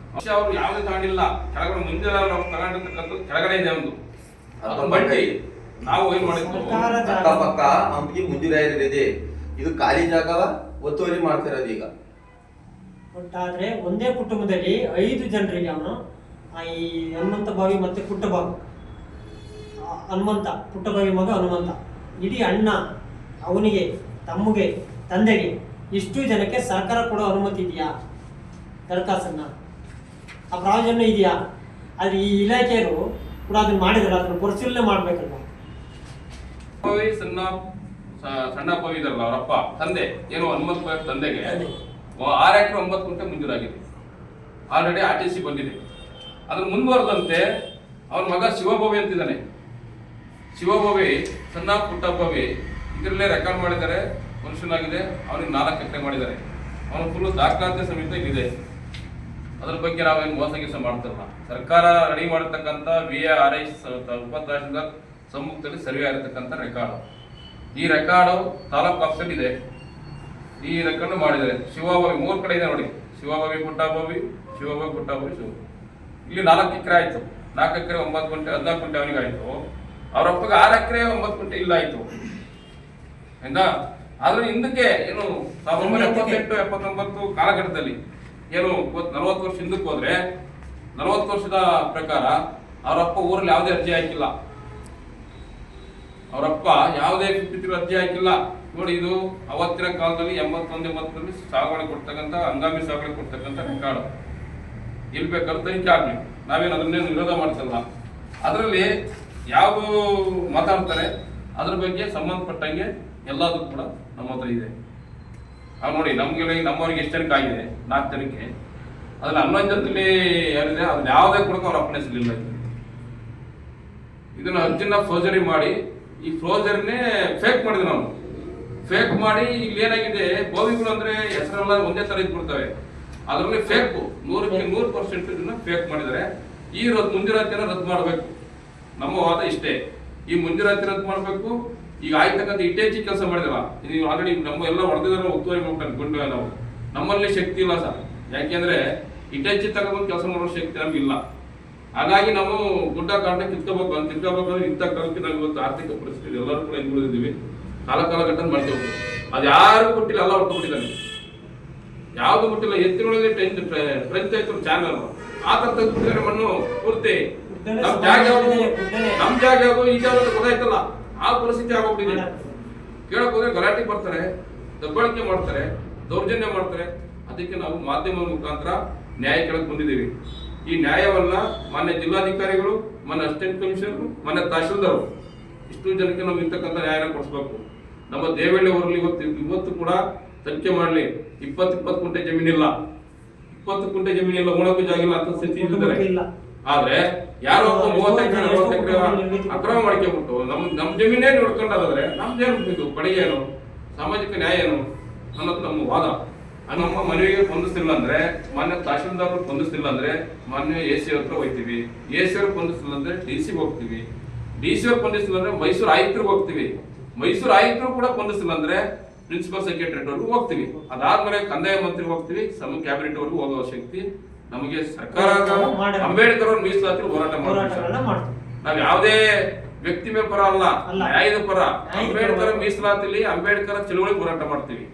ಅವ್ರು ಯಾವುದೇ ತಗೊಂಡಿಲ್ಲ, ಕೆಳಗಡೆ ಮುಂಜಾನೆ ಅವ್ರು ತಗೊಂಡಿರ್ತಕ್ಕಂಥದ್ದು ಕೆಳಗಡೆ ಇದೆ ಒಂದು ಬಡ್ಡಿ. ನಾವು ಏನ್ ಮಾಡಿದ್ವಿ, ಅಕ್ಕಪಕ್ಕ ಅವ್ನಿಗೆ ಮಂಜೂರಾಗಿದೆ, ಇದು ಖಾಲಿ ಜಾಗವ ಒತ್ತುವರಿ ಮಾಡ್ತಿರೋದು ಈಗ. ಒಟ್ಟಾದ್ರೆ ಒಂದೇ ಕುಟುಂಬದಲ್ಲಿ 5 ಜನರಿಗೆ ಅವನು ಈ ಹನುಮಂತ ಬಾವಿ ಮತ್ತೆ ಪುಟ್ಟಬಾವಿ, ಹನುಮಂತ ಪುಟ್ಟಬಾವಿ ಮಗ ಹನುಮಂತ, ಇಡೀ ಅಣ್ಣ, ಅವನಿಗೆ, ತಮ್ಮಗೆ, ತಂದೆಗೆ, ಇಷ್ಟು ಜನಕ್ಕೆ ಸರ್ಕಾರ ಕೊಡೋ ಅನುಮತಿ ಇದೆಯಾ? ದರಖಾಸ್ತನ್ನ ಆ ಪ್ರಾವಿಷನ್ ಇದೆಯಾ? ಆದ್ರೆ ಈ ಇಲಾಖೆಯವರು ಕೂಡ ಅದನ್ನ ಮಾಡಿದ್ರೆ ಅದನ್ನ ಪರಿಶೀಲನೆ ಮಾಡ್ಬೇಕಲ್ವ. ಸಣ್ಣ ಪವಿ ಇದಾರಲ್ಲ ಅವರಪ್ಪ ತಂದೆ, ಏನು ಹನುಮಂತ ತಂದೆಗೆ 6 ಎಕರೆ 9 ಗುಂಟೆ ಮಂಜೂರಾಗಿದೆ. ಆಲ್ರೆಡಿ RTC ಬಂದಿದೆ. ಅದ್ರ ಮುಂದುವರೆದಂತೆ ಅವನ ಮಗ ಶಿವಭವಿ ಅಂತಿದ್ದಾನೆ. ಶಿವಭವಿ ಸಣ್ಣ ಪುಟ್ಟಭವಿ ಇದರಲ್ಲೇ ರೆಕಾರ್ಡ್ ಮಾಡಿದ್ದಾರೆ, ಮನುಷ್ಯನಾಗಿದೆ. ಅವನಿಗೆ 4 ಎಕರೆ ಮಾಡಿದ್ದಾರೆ. ಅವನು ಫುಲ್ ದಾಖಲಾತಿ ಸಮೇತ ಇದೆ. ಅದ್ರ ಬಗ್ಗೆ ನಾವೇನು ಮೋಸ ಗೀಸ ಮಾಡ್ತಿರಲ್ಲ. ಸರ್ಕಾರ ರೆಡಿ ಮಾಡಿರ್ತಕ್ಕಂಥ VARI ಉಪ ತಹಶೀಲ್ದಾರ್ ಸಮ್ಮುಖದಲ್ಲಿ ಸರ್ವೆ ಆಗಿರ್ತಕ್ಕಂಥ ರೆಕಾರ್ಡು, ಈ ರೆಕಾರ್ಡು ತಾಲೂಕು ಆಫೀಸಲ್ಲಿ ಇದೆ. ಈ ರೆಕಾರ್ಡ್ ಮಾಡಿದ್ದಾರೆ. ಶಿವಭವಿ 3 ಕಡೆ ಇದೆ ನೋಡಿ, ಶಿವಭವಿ ಪುಟ್ಟಭವಿ, ಶಿವಭವಿ ಪುಟ್ಟಭವಿ, ಇಲ್ಲಿ 4 ಎಕರೆ ಆಯ್ತು. 4 ಎಕರೆ 9 ಗುಂಟೆ 14 ಗುಂಟೆ ಅವನಿಗೆ ಆಯ್ತು. ಅವರಪ್ಪಗೆ 6 ಎಕರೆ 9 ಗುಂಟೆ ಇಲ್ಲ ಆಯ್ತು ಆಯ್ತಾ. ಆದ್ರೆ ಹಿಂದಕ್ಕೆ ಏನು 1978 79 ಕಾಲಘಟ್ಟದಲ್ಲಿ ಏನು 40 ವರ್ಷ ಹಿಂದಕ್ಕೆ ಹೋದ್ರೆ 40 ವರ್ಷದ ಪ್ರಕಾರ ಅವರಪ್ಪ ಊರಲ್ಲಿ ಯಾವುದೇ ಅರ್ಜಿ ಹಾಕಿಲ್ಲ. ಅವರಪ್ಪ ಯಾವುದೇ 53 ಅರ್ಜಿ ಹಾಕಿಲ್ಲ. ನೋಡಿ, ಇದು ಅವತ್ತಿನ ಕಾಲದಲ್ಲಿ 81 80ರಲ್ಲಿ ಸಾಗುವಳಿ ಕೊಡ್ತಕ್ಕಂಥ, ಹಂಗಾಮಿ ಸಾಗುವಳಿ ಕೊಡ್ತಕ್ಕಂಥ ರೆಕಾರ್ಡ್. ಇಲ್ಲಿ ಬೇಕಾದ್ರೂ ತನಿಖೆ ಆಗ್ಲಿ, ನಾವೇನು ಅದನ್ನೇನು ವಿರೋಧ ಮಾಡ್ತಿಲ್ಲ. ಅದರಲ್ಲಿ ಯಾವುದು ಮಾತಾಡ್ತಾರೆ ಅದ್ರ ಬಗ್ಗೆ ಸಂಬಂಧಪಟ್ಟಂಗೆ ಎಲ್ಲದೂ ಕೂಡ ನಮ್ಮ ಹತ್ರ ಇದೆ. ನೋಡಿ, ನಮ್ಮವರಿಗೆ ಎಷ್ಟು ಜನಕ್ಕೆ ಆಗಿದೆ, 4 ಜನಕ್ಕೆ. ಅದ್ರಲ್ಲಿ 11 ಜನದಲ್ಲಿ ಯಾರಿದೆ, ಅದ್ರಲ್ಲಿ ಯಾವುದೇ ಕೂಡ ಅವ್ರ ಅಪ್ಪನೇ ಸಿಗಲಿಲ್ಲ. ಇದನ್ನ ಅರ್ಜಿನ ಫೋರ್ಜರಿ ಮಾಡಿ, ಈ ಫೋರ್ಜರಿನೇ ಫೇಕ್ ಮಾಡಿದ್ವಿ ನಾವು. ಫೇಕ್ ಮಾಡಿ ಇಲ್ಲಿ ಏನಾಗಿದೆ, ಬೋವಿಗಳು ಅಂದ್ರೆ ಹೆಸರೆಲ್ಲ ಒಂದೇ ತರ ಇದ್ಬಿಡ್ತವೆ. ಅದರಲ್ಲಿ ಫೇಕ್ 100% ಇದನ್ನ ಫೇಕ್ ಮಾಡಿದ್ದಾರೆ. ಈ ಮುಂಜೂರಾತಿಯನ್ನು ರದ್ದು ಮಾಡಬೇಕು. ನಮ್ಮ ವಾದ ಇಷ್ಟೇ, ಈ ಮುಂಜೂರಾತಿ ರದ್ದು ಮಾಡಬೇಕು. ಈಗ ಆಯ್ತಕ್ಕಂಥ ಇಟೇಚಿ ಕೆಲಸ ಮಾಡಿದಲ್ಲ, ನೀವು ಆಲ್ರೆಡಿ ನಮ್ಮ ಎಲ್ಲ ಹೊಡೆದಿದ್ದಾರೆ, ಉತ್ತುವರಿ ಮಾಡ್ಕೊಂಡು ನಾವು ನಮ್ಮಲ್ಲಿ ಶಕ್ತಿ ಇಲ್ಲ ಸರ್. ಯಾಕೆಂದ್ರೆ ಇಟೇಚಿ ತಗೊಂಡು ಕೆಲಸ ಮಾಡೋ ಶಕ್ತಿ ನಮ್ಗಿಲ್ಲ. ಹಾಗಾಗಿ ನಾವು ಗುಡ್ಡ ಕಾರಣ ಕಿತ್ಕೋಬೇಕಂದ್ರೆ ಇಂಥ ಕಾಲಕ್ಕೆ ನಾವು ಇವತ್ತು ಆರ್ಥಿಕ ಪರಿಸ್ಥಿತಿ ಎಲ್ಲರೂ ಕೂಡ ಹಿಂದುಳಿದಿದ್ದೀವಿ. ಕಾಲ ಗಟ್ಟನ ಮಾಡ್ತಾ ಹೋಗ್ತೀವಿ. ಅದು ಯಾರಿಗೂ ಕೊಟ್ಟಿಲ್ಲ, ಎಲ್ಲ ಹೊಡ್ಕೊಂಡಿದ್ದಾನೆ. ಯಾವ್ದು ಕೊಟ್ಟಿಲ್ಲ. ಎತ್ತಿನೊಳಗೆ ಪಂಚಾಯತ್ ಚಾನಲ್ ಆ ತರ ತೆಗೆದುಬಿಟ್ಟಿದ್ದಾರೆ ಮಣ್ಣು ಪೂರ್ತಿ. ನಮ್ ಜಾಗ ಯಾವುದು ಈ ಜಾಗ ಗೊತ್ತಾಯ್ತಲ್ಲ, ಆ ಪರಿಸ್ಥಿತಿ ಆಗೋಗ್ಬಿಟ್ಟಿದೆ. ಕೇಳಕ್ ಹೋದ್ರೆ ಗಲಾಟೆ ಬರ್ತಾರೆ, ದಬ್ಬಾಳಿಕೆ ಮಾಡ್ತಾರೆ, ದೌರ್ಜನ್ಯ ಮಾಡ್ತಾರೆ. ಅದಕ್ಕೆ ನಾವು ಮಾಧ್ಯಮದ ಮುಖಾಂತರ ನ್ಯಾಯ ಕೇಳಕ್ ಬಂದಿದ್ದೀವಿ. ಈ ನ್ಯಾಯವನ್ನ ಮಾನ್ಯ ಜಿಲ್ಲಾಧಿಕಾರಿಗಳು, ಮಾನ್ಯ ಅಸಿಸ್ಟೆಂಟ್ ಕಮಿಷನರ್, ಮಾನ್ಯ ತಹಶೀಲ್ದಾರ್ ಇಷ್ಟು ಜನಕ್ಕೆ ನಾವು ಇರ್ತಕ್ಕಂಥ ನ್ಯಾಯನ ಕೊಡಿಸ್ಬೇಕು. ನಮ್ಮ ದೇವೇಳಿ ಅವರಲ್ಲಿ ಇವತ್ತು ಕೂಡ ತನಿಖೆ ಮಾಡಲಿ. 20 ಕುಂಟೆ ಜಮೀನಿಲ್ಲ, 20 ಕುಂಟೆ ಜಮೀನಿಲ್ಲ, ಉಣಕ್ಕೂ ಜಾಗಿಲ್ಲ ಅಂತ ಸ್ಥಿತಿ ಇದ್ದಾರೆ. ಆದ್ರೆ ಯಾರೋ 30 ಎಕರೆ 40 ಎಕರೆ ಅಕ್ರಮ ಮಾಡ್ಕೊಂಡ್ಬಿಟ್ಟು ನಮ್ ಜಮೀನೇ ನೋಡ್ಕೊಂಡಾದ್ರೆ ನಮ್ದೇನು ಪಡೆಗೆ ಏನು, ಸಾಮಾಜಿಕ ನ್ಯಾಯ ಏನು ಅನ್ನೋದು ನಮ್ಮ ವಾದ. ನಮ್ಮ ಮನವಿಗೆ ಸ್ಪಂದಿಸ್ತಿಲ್ಲ ಅಂದ್ರೆ, ಮಾನ್ಯ ತಹಶೀಲ್ದಾರ್ ಸ್ಪಂದಿಸ್ತಿಲ್ಲ ಅಂದ್ರೆ ಮಾನ್ಯ AC ಹತ್ರ ಹೋಗ್ತೀವಿ. AC ಅವ್ರು ಸ್ಪಂದಿಸ್ತಿಲ್ಲ ಅಂದ್ರೆ DC ಹೋಗ್ತೀವಿ. DC ಅವ್ರು ಸ್ಪಂದಿಸ್ತಿಲ್ಲ ಅಂದ್ರೆ ಮೈಸೂರು ಆಯುಕ್ತರಿಗೆ ಹೋಗ್ತೀವಿ. ಮೈಸೂರು ಆಯುಕ್ತರು ಕೂಡ ಸ್ಪಂದಿಸ್ತಿಲ್ಲ ಅಂದ್ರೆ ಪ್ರಿನ್ಸಿಪಲ್ ಸೆಕ್ರೆಟರಿ ಅವ್ರಿಗೂ ಹೋಗ್ತೀವಿ. ಅದಾದ್ಮೇಲೆ ಕಂದಾಯ ಮಂತ್ರಿ ಹೋಗ್ತೀವಿ. ಕ್ಯಾಬಿನೆಟ್ ಅವ್ರಿಗೂ ಹೋಗೋ ಶಕ್ತಿ ನಮಗೆ ಸರ್ಕಾರ. ಅಂಬೇಡ್ಕರ್ ಅವ್ರ ಮೀಸಲಾತಿ ಹೋರಾಟ ಮಾಡ್ತೀವಿ. ನಾವ್ ಯಾವುದೇ ವ್ಯಕ್ತಿ ಮೇಲೆ ಪರ ಅಲ್ಲ, ನ್ಯಾಯದ ಪರ. ಅಂಬೇಡ್ಕರ್ ಮೀಸಲಾತಿಲಿ ಅಂಬೇಡ್ಕರ್ ಚಳವಳಿ ಹೋರಾಟ ಮಾಡ್ತೀವಿ.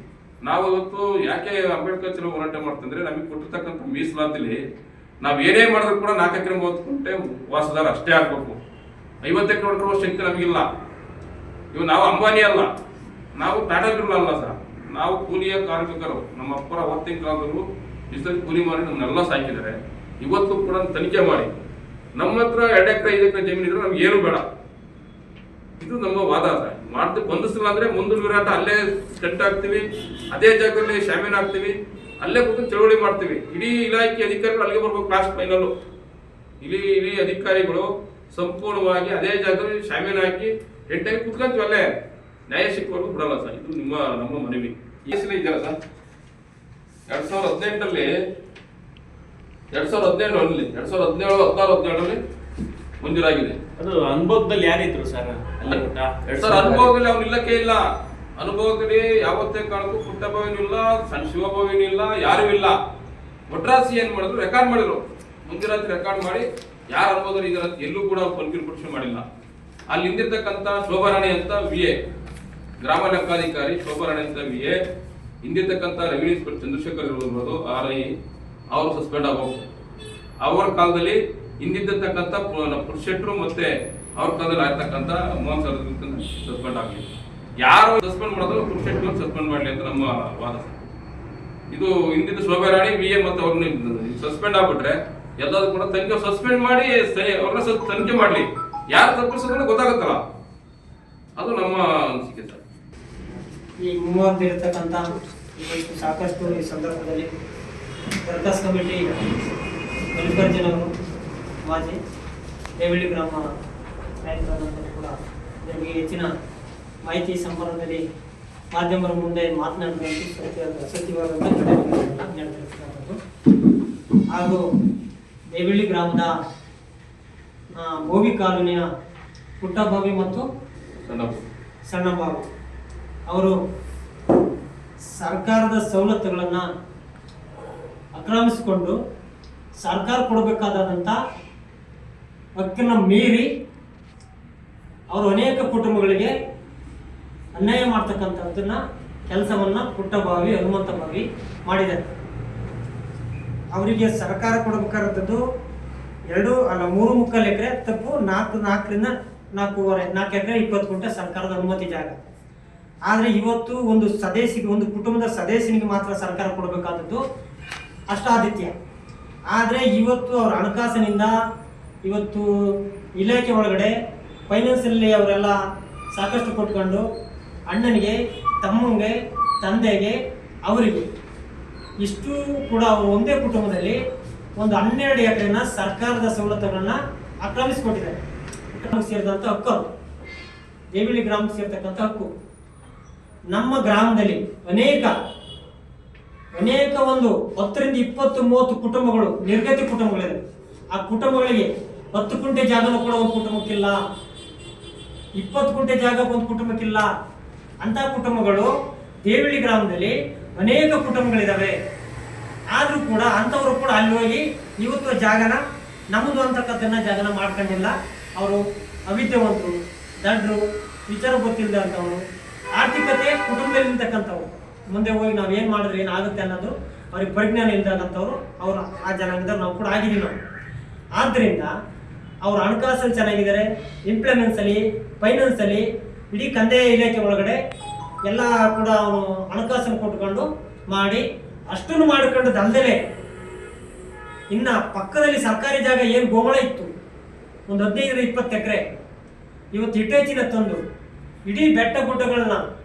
ನಾವು ಇವತ್ತು ಯಾಕೆ ಅಂಬೇಡ್ಕರ್ ಚಲೋ ಹೋರಾಟ ಮಾಡ್ತಂದ್ರೆ, ನಮಗೆ ಕೊಟ್ಟಿರ್ತಕ್ಕಂಥ ಮೀಸಲಾತಿಲಿ ನಾವ್ ಏನೇ ಮಾಡಿದ್ರು ಕೂಡ 4 ಎಕರೆ 30 ಕುಂಟೆ ವಾಸದಾರ ಅಷ್ಟೇ ಆಗ್ಬೇಕು. 50 ಎಕರೆ ಹೊಡ್ಕೊಳ್ಳೋ ಶಕ್ತಿ ನಮಗಿಲ್ಲ. ಇವು ನಾವು ಅಂಬಾನಿ ಅಲ್ಲ, ನಾವು ಟಾಟಾ ಬಿರ್ಲಾ ಅಲ್ಲ ಸರ್. ನಾವು ಕೂಲಿಯ ಕಾರ್ಮಿಕರು. ನಮ್ಮ ಅಪ್ಪರ ಅವತ್ತಿನ ಕಾಲದವರು ಬಿಸಿಲು ಕೂಲಿ ಮಾಡಿ ನಮ್ಮನ್ನೆಲ್ಲ ಸಾಕಿದ್ದಾರೆ. ಇವತ್ತು ಕೂಡ ತನಿಖೆ ಮಾಡಿ ನಮ್ಮ ಹತ್ರ 2 ಎಕರೆ 5 ಎಕರೆ ಜಮೀನು ಇದ್ರೆ ನಮ್ಗೆ ಏನು ಬೇಡ. ಇದು ನಮ್ಮ ವಾದ. ಮಾಡ್ತೀವಿ. ಬಂಧಿಸಿಲ್ಲ ಅಂದ್ರೆ ಮುಂದಿನ ಹೋರಾಟ ಅಲ್ಲೇ ಸ್ಟೆಂಟ್ ಹಾಕ್ತಿವಿ, ಅದೇ ಜಾಗದಲ್ಲಿ ಶಾಮೀನ್ ಆಗ್ತೀವಿ, ಅಲ್ಲೇ ಕೂತು ಚಳವಳಿ ಮಾಡ್ತೀವಿ. ಇಡೀ ಇಲಾಖೆ ಅಧಿಕಾರಿಗಳು ಅಲ್ಲಿಗೆ ಬರ್ಬೇಕು. ಲಾಸ್ಟ್ ಫೈನಲ್ ಇಡೀ ಅಧಿಕಾರಿಗಳು ಸಂಪೂರ್ಣವಾಗಿ ಅದೇ ಜಾಗದಲ್ಲಿ ಶಾಮೀನ್ ಹಾಕಿ ಎಂಟಾಗಿ ಕುತ್ಕೊಂತೀವಿ. ಅಲ್ಲೇ ನ್ಯಾಯ ಸಿಕ್ಕವರೆಗೂ ಬಿಡಲ್ಲ ಸರ್. ಇದು ನಮ್ಮ ಮನವಿ. ಇದೆಯಲ್ಲ ಸರ್, 2018 2017 2017 ಮಂಜೂರಾಗಿದೆ. ಅದು ಅನುಭವದಲ್ಲಿ ಯಾರಿದ್ರು ಸರ್? ಸರ್ ಅನುಭವದಲ್ಲಿ ಅವ್ನು ಇಲ್ಲಕ್ಕೆ ಇಲ್ಲ. ಅನುಭವದಲ್ಲಿ ಯಾವತ್ತೇ ಕಾಲಕ್ಕೂ ಪುಟ್ಟಭಾವಿನೂ ಇಲ್ಲ, ಸಣ್ಣ ಶಿವಭಾವಿನೂ ಇಲ್ಲ, ಯಾರು ಇಲ್ಲ. ಒಟ್ರಾಸಿ ಏನ್ ಮಾಡಿದ್ರು, ರೆಕಾರ್ಡ್ ಮಾಡಿದ್ರು. ಮಂಜೂರಾತಿ ರೆಕಾರ್ಡ್ ಮಾಡಿ ಯಾರ ಅನುಭವದಲ್ಲಿ ಇದರ ಎಲ್ಲೂ ಕೂಡ ಪರೀಕ್ಷೆ ಮಾಡಿಲ್ಲ. ಅಲ್ಲಿ ಹಿಂದಿರ್ತಕ್ಕಂಥ ಶೋಭಾರಾಣಿ ಅಂತ VA, ಗ್ರಾಮ ಲೆಕ್ಕಾಧಿಕಾರಿ ಶೋಭಾರಾಣಿ ಅಂತ VA, ಹಿಂದಿರ್ತಕ್ಕಂಥ ರೆವಿನ್ಯೂ ಇನ್ಸ್ಪೆಕ್ಟರ್ ಚಂದ್ರಶೇಖರ್ ಇರ್ಬೋದು RI, ಅವರು ಸಸ್ಪೆಂಡ್ ಆಗಬೇಕು. ಅವರ ಕಾಲದಲ್ಲಿ ಹಿಂದಿರ್ತಕ್ಕಂಥ ಪುರುಷರು ಮತ್ತೆ ಅವ್ರ ಕಾಲದಲ್ಲಿ ಆಗ್ತಕ್ಕಂಥ ಮೋಹನ್ ಸರ್ ಸಸ್ಪೆಂಡ್ ಆಗಲಿ. ಯಾರು ಸಸ್ಪೆಂಡ್ ಮಾಡೋದು ಪುರುಷರು ಸಸ್ಪೆಂಡ್ ಮಾಡಲಿ ಅಂತ ನಮ್ಮ ವಾದ. ಇದು ಹಿಂದಿದ್ದ ಶೋಭಾರಾಣಿ VA ಮತ್ತೆ ಅವ್ರನ್ನ ಸಸ್ಪೆಂಡ್ ಆಗ್ಬಿಟ್ರೆ ಎಲ್ಲರೂ ಕೂಡ ತನಿಖೆ ಸಸ್ಪೆಂಡ್ ಮಾಡಿ ಅವ್ರನ್ನ ತನಿಖೆ ಮಾಡ್ಲಿ. ಯಾರು ತಪ್ಪಿಸೋದ್ರೆ ಗೊತ್ತಾಗುತ್ತಲ್ಲ, ಅದು ನಮ್ಮ ಅನಿಸಿಕೆ ಸರ್. ಈ ಮುಂಬರುತ್ತಿರತಕ್ಕಂಥ ಇವತ್ತು ಸಾಕಷ್ಟು ಈ ಸಂದರ್ಭದಲ್ಲಿ ದರ್ಖಾಸ್ ಕಮಿಟಿ ಮಲ್ಲಿಕಾರ್ಜುನ ಅವರು ಮಾಜಿ ದೇವಳ್ಳಿ ಗ್ರಾಮ ನಾಯಕರಾದಂಥವರು ಕೂಡ ನಮಗೆ ಹೆಚ್ಚಿನ ಮಾಹಿತಿ ಸಂಪರ್ಕದಲ್ಲಿ ಮಾಧ್ಯಮರ ಮುಂದೆ ಮಾತನಾಡುವಂಥ ಸಚಿವರಾದಂಥ ನಡೆದಿರ್ತಕ್ಕಂಥದ್ದು. ಹಾಗೂ ದೇವಳ್ಳಿ ಗ್ರಾಮದ ಬೋವಿ ಕಾಲೋನಿಯ ಪುಟ್ಟಬಾವಿ ಮತ್ತು ಸಣ್ಣಬಾವಿ ಅವರು ಸರ್ಕಾರದ ಸವಲತ್ತುಗಳನ್ನು ಆಕ್ರಮಿಸಿಕೊಂಡು ಸರ್ಕಾರ ಕೊಡಬೇಕಾದಂಥ ಹಕ್ಕನ್ನು ಮೀರಿ ಅವರು ಅನೇಕ ಕುಟುಂಬಗಳಿಗೆ ಅನ್ಯಾಯ ಮಾಡ್ತಕ್ಕಂಥದ್ದನ್ನ ಕೆಲಸವನ್ನು ಪುಟ್ಟಬಾವಿ ಹನುಮಂತ ಬಾವಿ ಮಾಡಿದ್ದಾರೆ. ಅವರಿಗೆ ಸರ್ಕಾರ ಕೊಡಬೇಕಾದಂಥದ್ದು 3.25 ಎಕರೆ ತಪ್ಪು 4.5ರಿಂದ 4 ಎಕರೆ 20 ಗುಂಟೆ ಸರ್ಕಾರದ ಅನುಮತಿ ಜಾಗ. ಆದರೆ ಇವತ್ತು ಒಂದು ಕುಟುಂಬದ ಸದಸ್ಯನಿಗೆ ಮಾತ್ರ ಸರ್ಕಾರ ಕೊಡಬೇಕಾದದ್ದು ಅಷ್ಟಾದಿತ್ಯ. ಆದರೆ ಇವತ್ತು ಅವರ ಹಣಕಾಸಿನಿಂದ ಇವತ್ತು ಇಲಾಖೆ ಒಳಗಡೆ ಫೈನಾನ್ಸಲ್ಲಿ ಅವರೆಲ್ಲ ಸಾಕಷ್ಟು ಕೊಟ್ಕೊಂಡು ಅಣ್ಣನಿಗೆ, ತಮ್ಮಂಗೆ, ತಂದೆಗೆ, ಅವರಿಗೆ ಇಷ್ಟು ಕೂಡ ಅವರು ಒಂದೇ ಕುಟುಂಬದಲ್ಲಿ ಒಂದು 12 ಎಕರೆನ ಸರ್ಕಾರದ ಸವಲತ್ತುಗಳನ್ನ ಆಕ್ರಮಿಸಿಕೊಟ್ಟಿದ್ದಾರೆ. ಸೇರಿದಂಥ ಹಕ್ಕು ಅದು ದೇವಳ್ಳಿ ಗ್ರಾಮಕ್ಕೆ ಸೇರ್ತಕ್ಕಂಥ ಹಕ್ಕು. ನಮ್ಮ ಗ್ರಾಮದಲ್ಲಿ ಅನೇಕ ಅನೇಕ ಒಂದು 10ರಿಂದ 20-30 ಕುಟುಂಬಗಳು ನಿರ್ಗತಿ ಕುಟುಂಬಗಳಿದೆ. ಆ ಕುಟುಂಬಗಳಿಗೆ 10 ಕುಂಟೆ ಜಾಗನೂ ಕೂಡ ಒಂದು ಕುಟುಂಬಕ್ಕಿಲ್ಲ, 20 ಕುಂಟೆ ಜಾಗ ಒಂದು ಕುಟುಂಬಕ್ಕಿಲ್ಲ. ಅಂತ ಕುಟುಂಬಗಳು ದೇವಳ್ಳಿ ಗ್ರಾಮದಲ್ಲಿ ಅನೇಕ ಕುಟುಂಬಗಳಿದಾವೆ. ಆದ್ರೂ ಕೂಡ ಅಂಥವ್ರು ಕೂಡ ಅಲ್ಲಿ ಹೋಗಿ ಇವತ್ತು ಜಾಗನ ನಮ್ಮದು ಅಂತಕ್ಕಂಥ ಜಾಗನ ಮಾಡ್ಕೊಂಡಿಲ್ಲ. ಅವರು ಅವಿದ್ಯಾವಂತರು, ದಡ್ರು, ವಿಚಾರ ಗೊತ್ತಿಲ್ಲದೆ ಅಂತವ್ರು, ಆರ್ಥಿಕತೆ ಕುಟುಂಬದಲ್ಲಿ ನಿಂತಕ್ಕಂಥವ್ರು. ಮುಂದೆ ಹೋಗಿ ನಾವು ಏನು ಮಾಡಿದ್ರೆ ಏನಾಗುತ್ತೆ ಅನ್ನೋದು ಅವ್ರಿಗೆ ಪರಿಜ್ಞಾನ ಇಲ್ದಂಥವ್ರು ಅವರು ಆ ಜನಾಂಗದಲ್ಲಿ ನಾವು ಕೂಡ ಆಗಿದ್ದೀವಿ ನಾವು. ಆದ್ದರಿಂದ ಅವರು ಹಣಕಾಸಲ್ಲಿ ಚೆನ್ನಾಗಿದ್ದಾರೆ, ಇಂಪ್ಲಿಮೆಂಟ್ಸಲ್ಲಿ, ಫೈನಾನ್ಸಲ್ಲಿ, ಇಡೀ ಕಂದಾಯ ಇಲಾಖೆ ಒಳಗಡೆ ಎಲ್ಲ ಕೂಡ ಅವನು ಹಣಕಾಸನ್ನು ಕೊಟ್ಕೊಂಡು ಮಾಡಿ ಅಷ್ಟನ್ನು ಮಾಡಿಕೊಂಡದ್ದು ಅಲ್ಲದೆ ಇನ್ನು ಪಕ್ಕದಲ್ಲಿ ಸರ್ಕಾರಿ ಜಾಗ ಏನು ಗೋಮಳ ಇತ್ತು, ಒಂದು 15-20 ಎಕರೆ ಇವತ್ತು ಇಟೇಚಿನ ತಂದು ಇಡೀ ಬೆಟ್ಟ ಗುಡ್ಡಗಳನ್ನ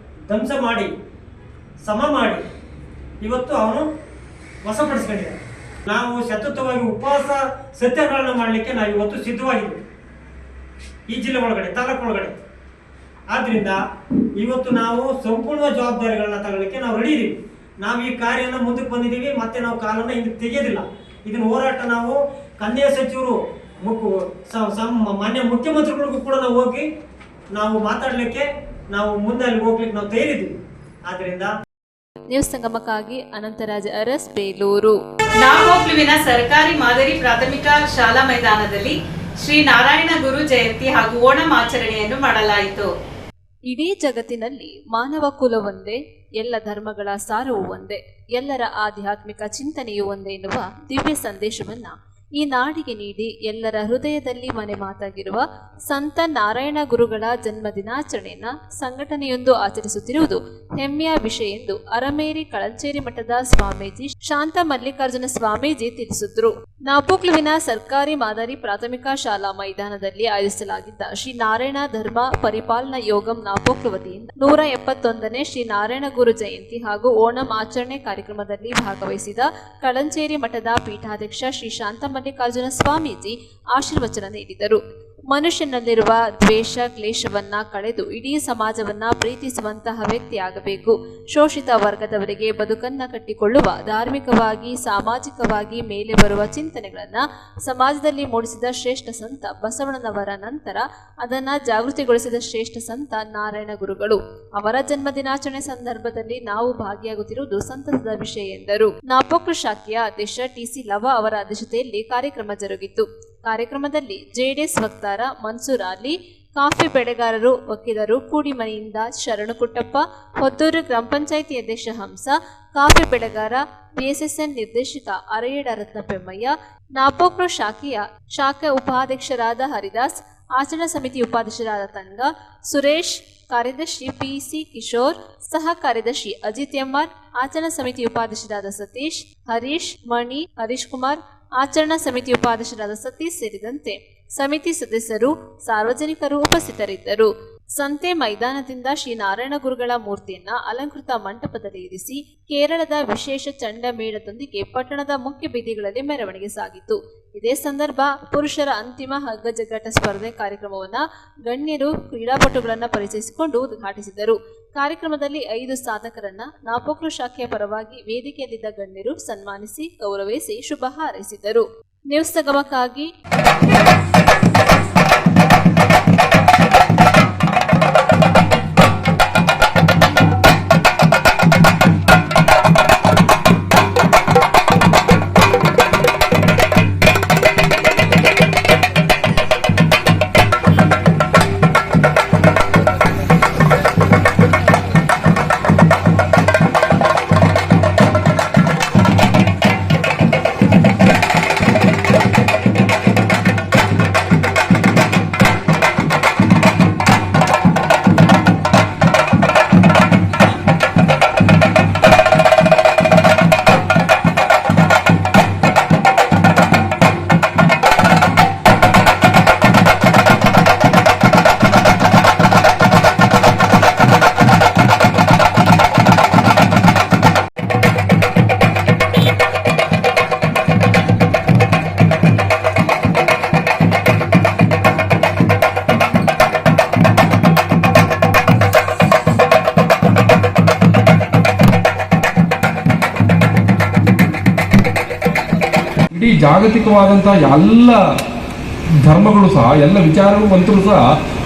ಧ್ವಂಸ ಮಾಡಿ ಸಮ ಮಾಡಿ ಇವತ್ತು ಅವನು ವಶಪಡಿಸ್ಕೊಂಡಿದ್ದಾನೆ. ನಾವು ಸತತವಾಗಿ ಉಪವಾಸ ಸತ್ಯಾಗ್ರಹಗಳನ್ನು ಮಾಡಲಿಕ್ಕೆ ನಾವು ಇವತ್ತು ಸಿದ್ಧವಾಗಿದ್ದೀವಿ ಈ ಜಿಲ್ಲೆ ಒಳಗಡೆ, ತಾಲೂಕು ಒಳಗಡೆ. ಆದ್ದರಿಂದ ಇವತ್ತು ನಾವು ಸಂಪೂರ್ಣ ಜವಾಬ್ದಾರಿಗಳನ್ನ ತಗೊಳ್ಳಿಕ್ಕೆ ನಾವು ರೆಡಿ ಇದೀವಿ. ನಾವು ಈ ಕಾರ್ಯನ ಮುಂದಕ್ಕೆ ಬಂದಿದ್ದೀವಿ, ಮತ್ತೆ ನಾವು ಕಾಲನ್ನು ಹಿಂದಕ್ಕೆ ತೆಗೆಯೋದಿಲ್ಲ. ಇದನ್ನ ಹೋರಾಟ ನಾವು ಕಂದಾಯ ಸಚಿವರು ಮಾನ್ಯ ಮುಖ್ಯಮಂತ್ರಿಗಳಿಗೂ ಕೂಡ ನಾವು ಹೋಗಿ ನಾವು ಮಾತಾಡಲಿಕ್ಕೆ ನಾವು ಮುಂದೆ ಅಲ್ಲಿ ಹೋಗ್ಲಿಕ್ಕೆ ನಾವು ತಯಾರಿದ್ದೀವಿ. ಆದ್ದರಿಂದ ನ್ಯೂಸ್ ಸಂಗಮಕ್ಕಾಗಿ ಅನಂತರಾಜ್ ಅರಸ್, ಬೇಲೂರು. ನಾಪೋಕ್ಲುವಿನ ಸರ್ಕಾರಿ ಮಾದರಿ ಪ್ರಾಥಮಿಕ ಶಾಲಾ ಮೈದಾನದಲ್ಲಿ ಶ್ರೀ ನಾರಾಯಣ ಗುರು ಜಯಂತಿ ಹಾಗೂ ಓಣಂ ಆಚರಣೆಯನ್ನು ಮಾಡಲಾಯಿತು. ಇಡೀ ಜಗತ್ತಿನಲ್ಲಿ ಮಾನವ ಕುಲ ಒಂದೇ, ಎಲ್ಲ ಧರ್ಮಗಳ ಸಾರವೂ ಒಂದೇ, ಎಲ್ಲರ ಆಧ್ಯಾತ್ಮಿಕ ಚಿಂತನೆಯೂ ಒಂದೇ ಎನ್ನುವ ದಿವ್ಯ ಸಂದೇಶವನ್ನ ಈ ನಾಡಿಗೆ ನೀಡಿ ಎಲ್ಲರ ಹೃದಯದಲ್ಲಿ ಮನೆ ಮಾತಾಗಿರುವ ಸಂತ ನಾರಾಯಣ ಗುರುಗಳ ಜನ್ಮ ದಿನಾಚರಣೆಯನ್ನ ಸಂಘಟನೆಯೊಂದು ಆಚರಿಸುತ್ತಿರುವುದು ಹೆಮ್ಮೆಯ ವಿಷಯ ಎಂದು ಅರಮೇರಿ ಕಳಂಚೇರಿ ಮಠದ ಸ್ವಾಮೀಜಿ ಶಾಂತ ಮಲ್ಲಿಕಾರ್ಜುನ ಸ್ವಾಮೀಜಿ ತಿಳಿಸಿದ್ರು. ನಾಪೋಕ್ಲುವಿನ ಸರ್ಕಾರಿ ಮಾದರಿ ಪ್ರಾಥಮಿಕ ಶಾಲಾ ಮೈದಾನದಲ್ಲಿ ಆಯೋಜಿಸಲಾಗಿದ್ದ ಶ್ರೀ ನಾರಾಯಣ ಧರ್ಮ ಪರಿಪಾಲನಾ ಯೋಗಂ ನಾಪೋಕ್ಲು ವತಿಯಿಂದ 171ನೇ ಶ್ರೀ ನಾರಾಯಣ ಗುರು ಜಯಂತಿ ಹಾಗೂ ಓಣಂ ಆಚರಣೆ ಕಾರ್ಯಕ್ರಮದಲ್ಲಿ ಭಾಗವಹಿಸಿದ ಕಳಂಚೇರಿ ಮಠದ ಪೀಠಾಧ್ಯಕ್ಷ ಶ್ರೀ ಶಾಂತ ಮಲ್ಲಿಕಾರ್ಜುನ ಸ್ವಾಮೀಜಿ ಆಶೀರ್ವಚನ ನೀಡಿದರು. ಮನುಷ್ಯನಲ್ಲಿರುವ ದ್ವೇಷ ಕ್ಲೇಶವನ್ನ ಕಳೆದು ಇಡೀ ಸಮಾಜವನ್ನ ಪ್ರೀತಿಸುವಂತಹ ವ್ಯಕ್ತಿಯಾಗಬೇಕು. ಶೋಷಿತ ವರ್ಗದವರಿಗೆ ಬದುಕನ್ನ ಕಟ್ಟಿಕೊಳ್ಳುವ, ಧಾರ್ಮಿಕವಾಗಿ ಸಾಮಾಜಿಕವಾಗಿ ಮೇಲೆ ಬರುವ ಚಿಂತನೆಗಳನ್ನ ಸಮಾಜದಲ್ಲಿ ಮೂಡಿಸಿದ ಶ್ರೇಷ್ಠ ಸಂತ ಬಸವಣ್ಣನವರ ನಂತರ ಅದನ್ನ ಜಾಗೃತಿಗೊಳಿಸಿದ ಶ್ರೇಷ್ಠ ಸಂತ ನಾರಾಯಣ ಗುರುಗಳು. ಅವರ ಜನ್ಮ ದಿನಾಚರಣೆ ಸಂದರ್ಭದಲ್ಲಿ ನಾವು ಭಾಗಿಯಾಗುತ್ತಿರುವುದು ಸಂತಸದ ವಿಷಯ ಎಂದರು. ನಾಪೋಕ್ಲು ಶಾಖೆಯ ಅಧ್ಯಕ್ಷ ಟಿಸಿ ಲವ ಅವರ ಅಧ್ಯಕ್ಷತೆಯಲ್ಲಿ ಕಾರ್ಯಕ್ರಮ ಜರುಗಿತು. ಕಾರ್ಯಕ್ರಮದಲ್ಲಿ ಜೆಡಿಎಸ್ ವಕ್ತಾರ ಮನ್ಸೂರ್ ಅಲಿ, ಕಾಫಿ ಬೆಳೆಗಾರರು, ವಕೀಲರು, ಕೂಡಿಮನೆಯಿಂದ ಶರಣು ಕುಟ್ಟಪ್ಪ, ಹೊದ್ದೂರು ಗ್ರಾಮ ಪಂಚಾಯಿತಿ ಅಧ್ಯಕ್ಷ ಹಂಸ, ಕಾಫಿ ಬೆಳೆಗಾರ ಬಿಎಸ್ಎಸ್ಎನ್ ನಿರ್ದೇಶಕ ಅರಯೇಡ ರತ್ನಪೆಮ್ಮಯ್ಯ, ನಾಪೋಕ್ಲು ಶಾಖೆಯ ಶಾಖಾ ಉಪಾಧ್ಯಕ್ಷರಾದ ಹರಿದಾಸ್, ಆಚರಣಾ ಸಮಿತಿ ಉಪಾಧ್ಯಕ್ಷರಾದ ತಂಗ ಸುರೇಶ್, ಕಾರ್ಯದರ್ಶಿ ಪಿಸಿ ಕಿಶೋರ್, ಸಹ ಕಾರ್ಯದರ್ಶಿ ಅಜಿತ್ ಎಂಆರ್, ಆಚರಣಾ ಸಮಿತಿ ಉಪಾಧ್ಯಕ್ಷರಾದ ಸತೀಶ್, ಹರೀಶ್, ಮಣಿ, ಹರೀಶ್ ಕುಮಾರ್, ಆಚರಣಾ ಸಮಿತಿ ಉಪಾಧ್ಯಕ್ಷರಾದ ಸತೀಶ್ ಸೇರಿದಂತೆ ಸಮಿತಿ ಸದಸ್ಯರು, ಸಾರ್ವಜನಿಕರು ಉಪಸ್ಥಿತರಿದ್ದರು. ಸಂತೆ ಮೈದಾನದಿಂದ ಶ್ರೀ ನಾರಾಯಣ ಗುರುಗಳ ಮೂರ್ತಿಯನ್ನ ಅಲಂಕೃತ ಮಂಟಪದಲ್ಲಿ ಇರಿಸಿ ಕೇರಳದ ವಿಶೇಷ ಚಂಡ ಮೇಳದೊಂದಿಗೆ ಪಟ್ಟಣದ ಮುಖ್ಯ ಬೀದಿಗಳಲ್ಲಿ ಮೆರವಣಿಗೆ ಸಾಗಿತು. ಇದೇ ಸಂದರ್ಭ ಪುರುಷರ ಅಂತಿಮ ಹಗ್ಗ ಜಗ್ಗಾಟ ಸ್ಪರ್ಧೆ ಕಾರ್ಯಕ್ರಮವನ್ನ ಗಣ್ಯರು ಕ್ರೀಡಾಪಟುಗಳನ್ನ ಪರಿಚಯಿಸಿಕೊಂಡು ಉದ್ಘಾಟಿಸಿದರು. ಕಾರ್ಯಕ್ರಮದಲ್ಲಿ 5 ಸಾಧಕರನ್ನ ನಾಪೋಕ್ಲು ಶಾಖೆಯ ಪರವಾಗಿ ವೇದಿಕೆಯಲ್ಲಿದ್ದ ಗಣ್ಯರು ಸನ್ಮಾನಿಸಿ ಗೌರವಿಸಿ ಶುಭ ಹಾರೈಸಿದರು. ನ್ಯೂಸ್ ಸಂಗಮಕ್ಕಾಗಿ ಇಡೀ ಜಾಗತಿಕವಾದಂತಹ ಎಲ್ಲ ಧರ್ಮಗಳು ಸಹ, ಎಲ್ಲ ವಿಚಾರವಂತರು ಸಹ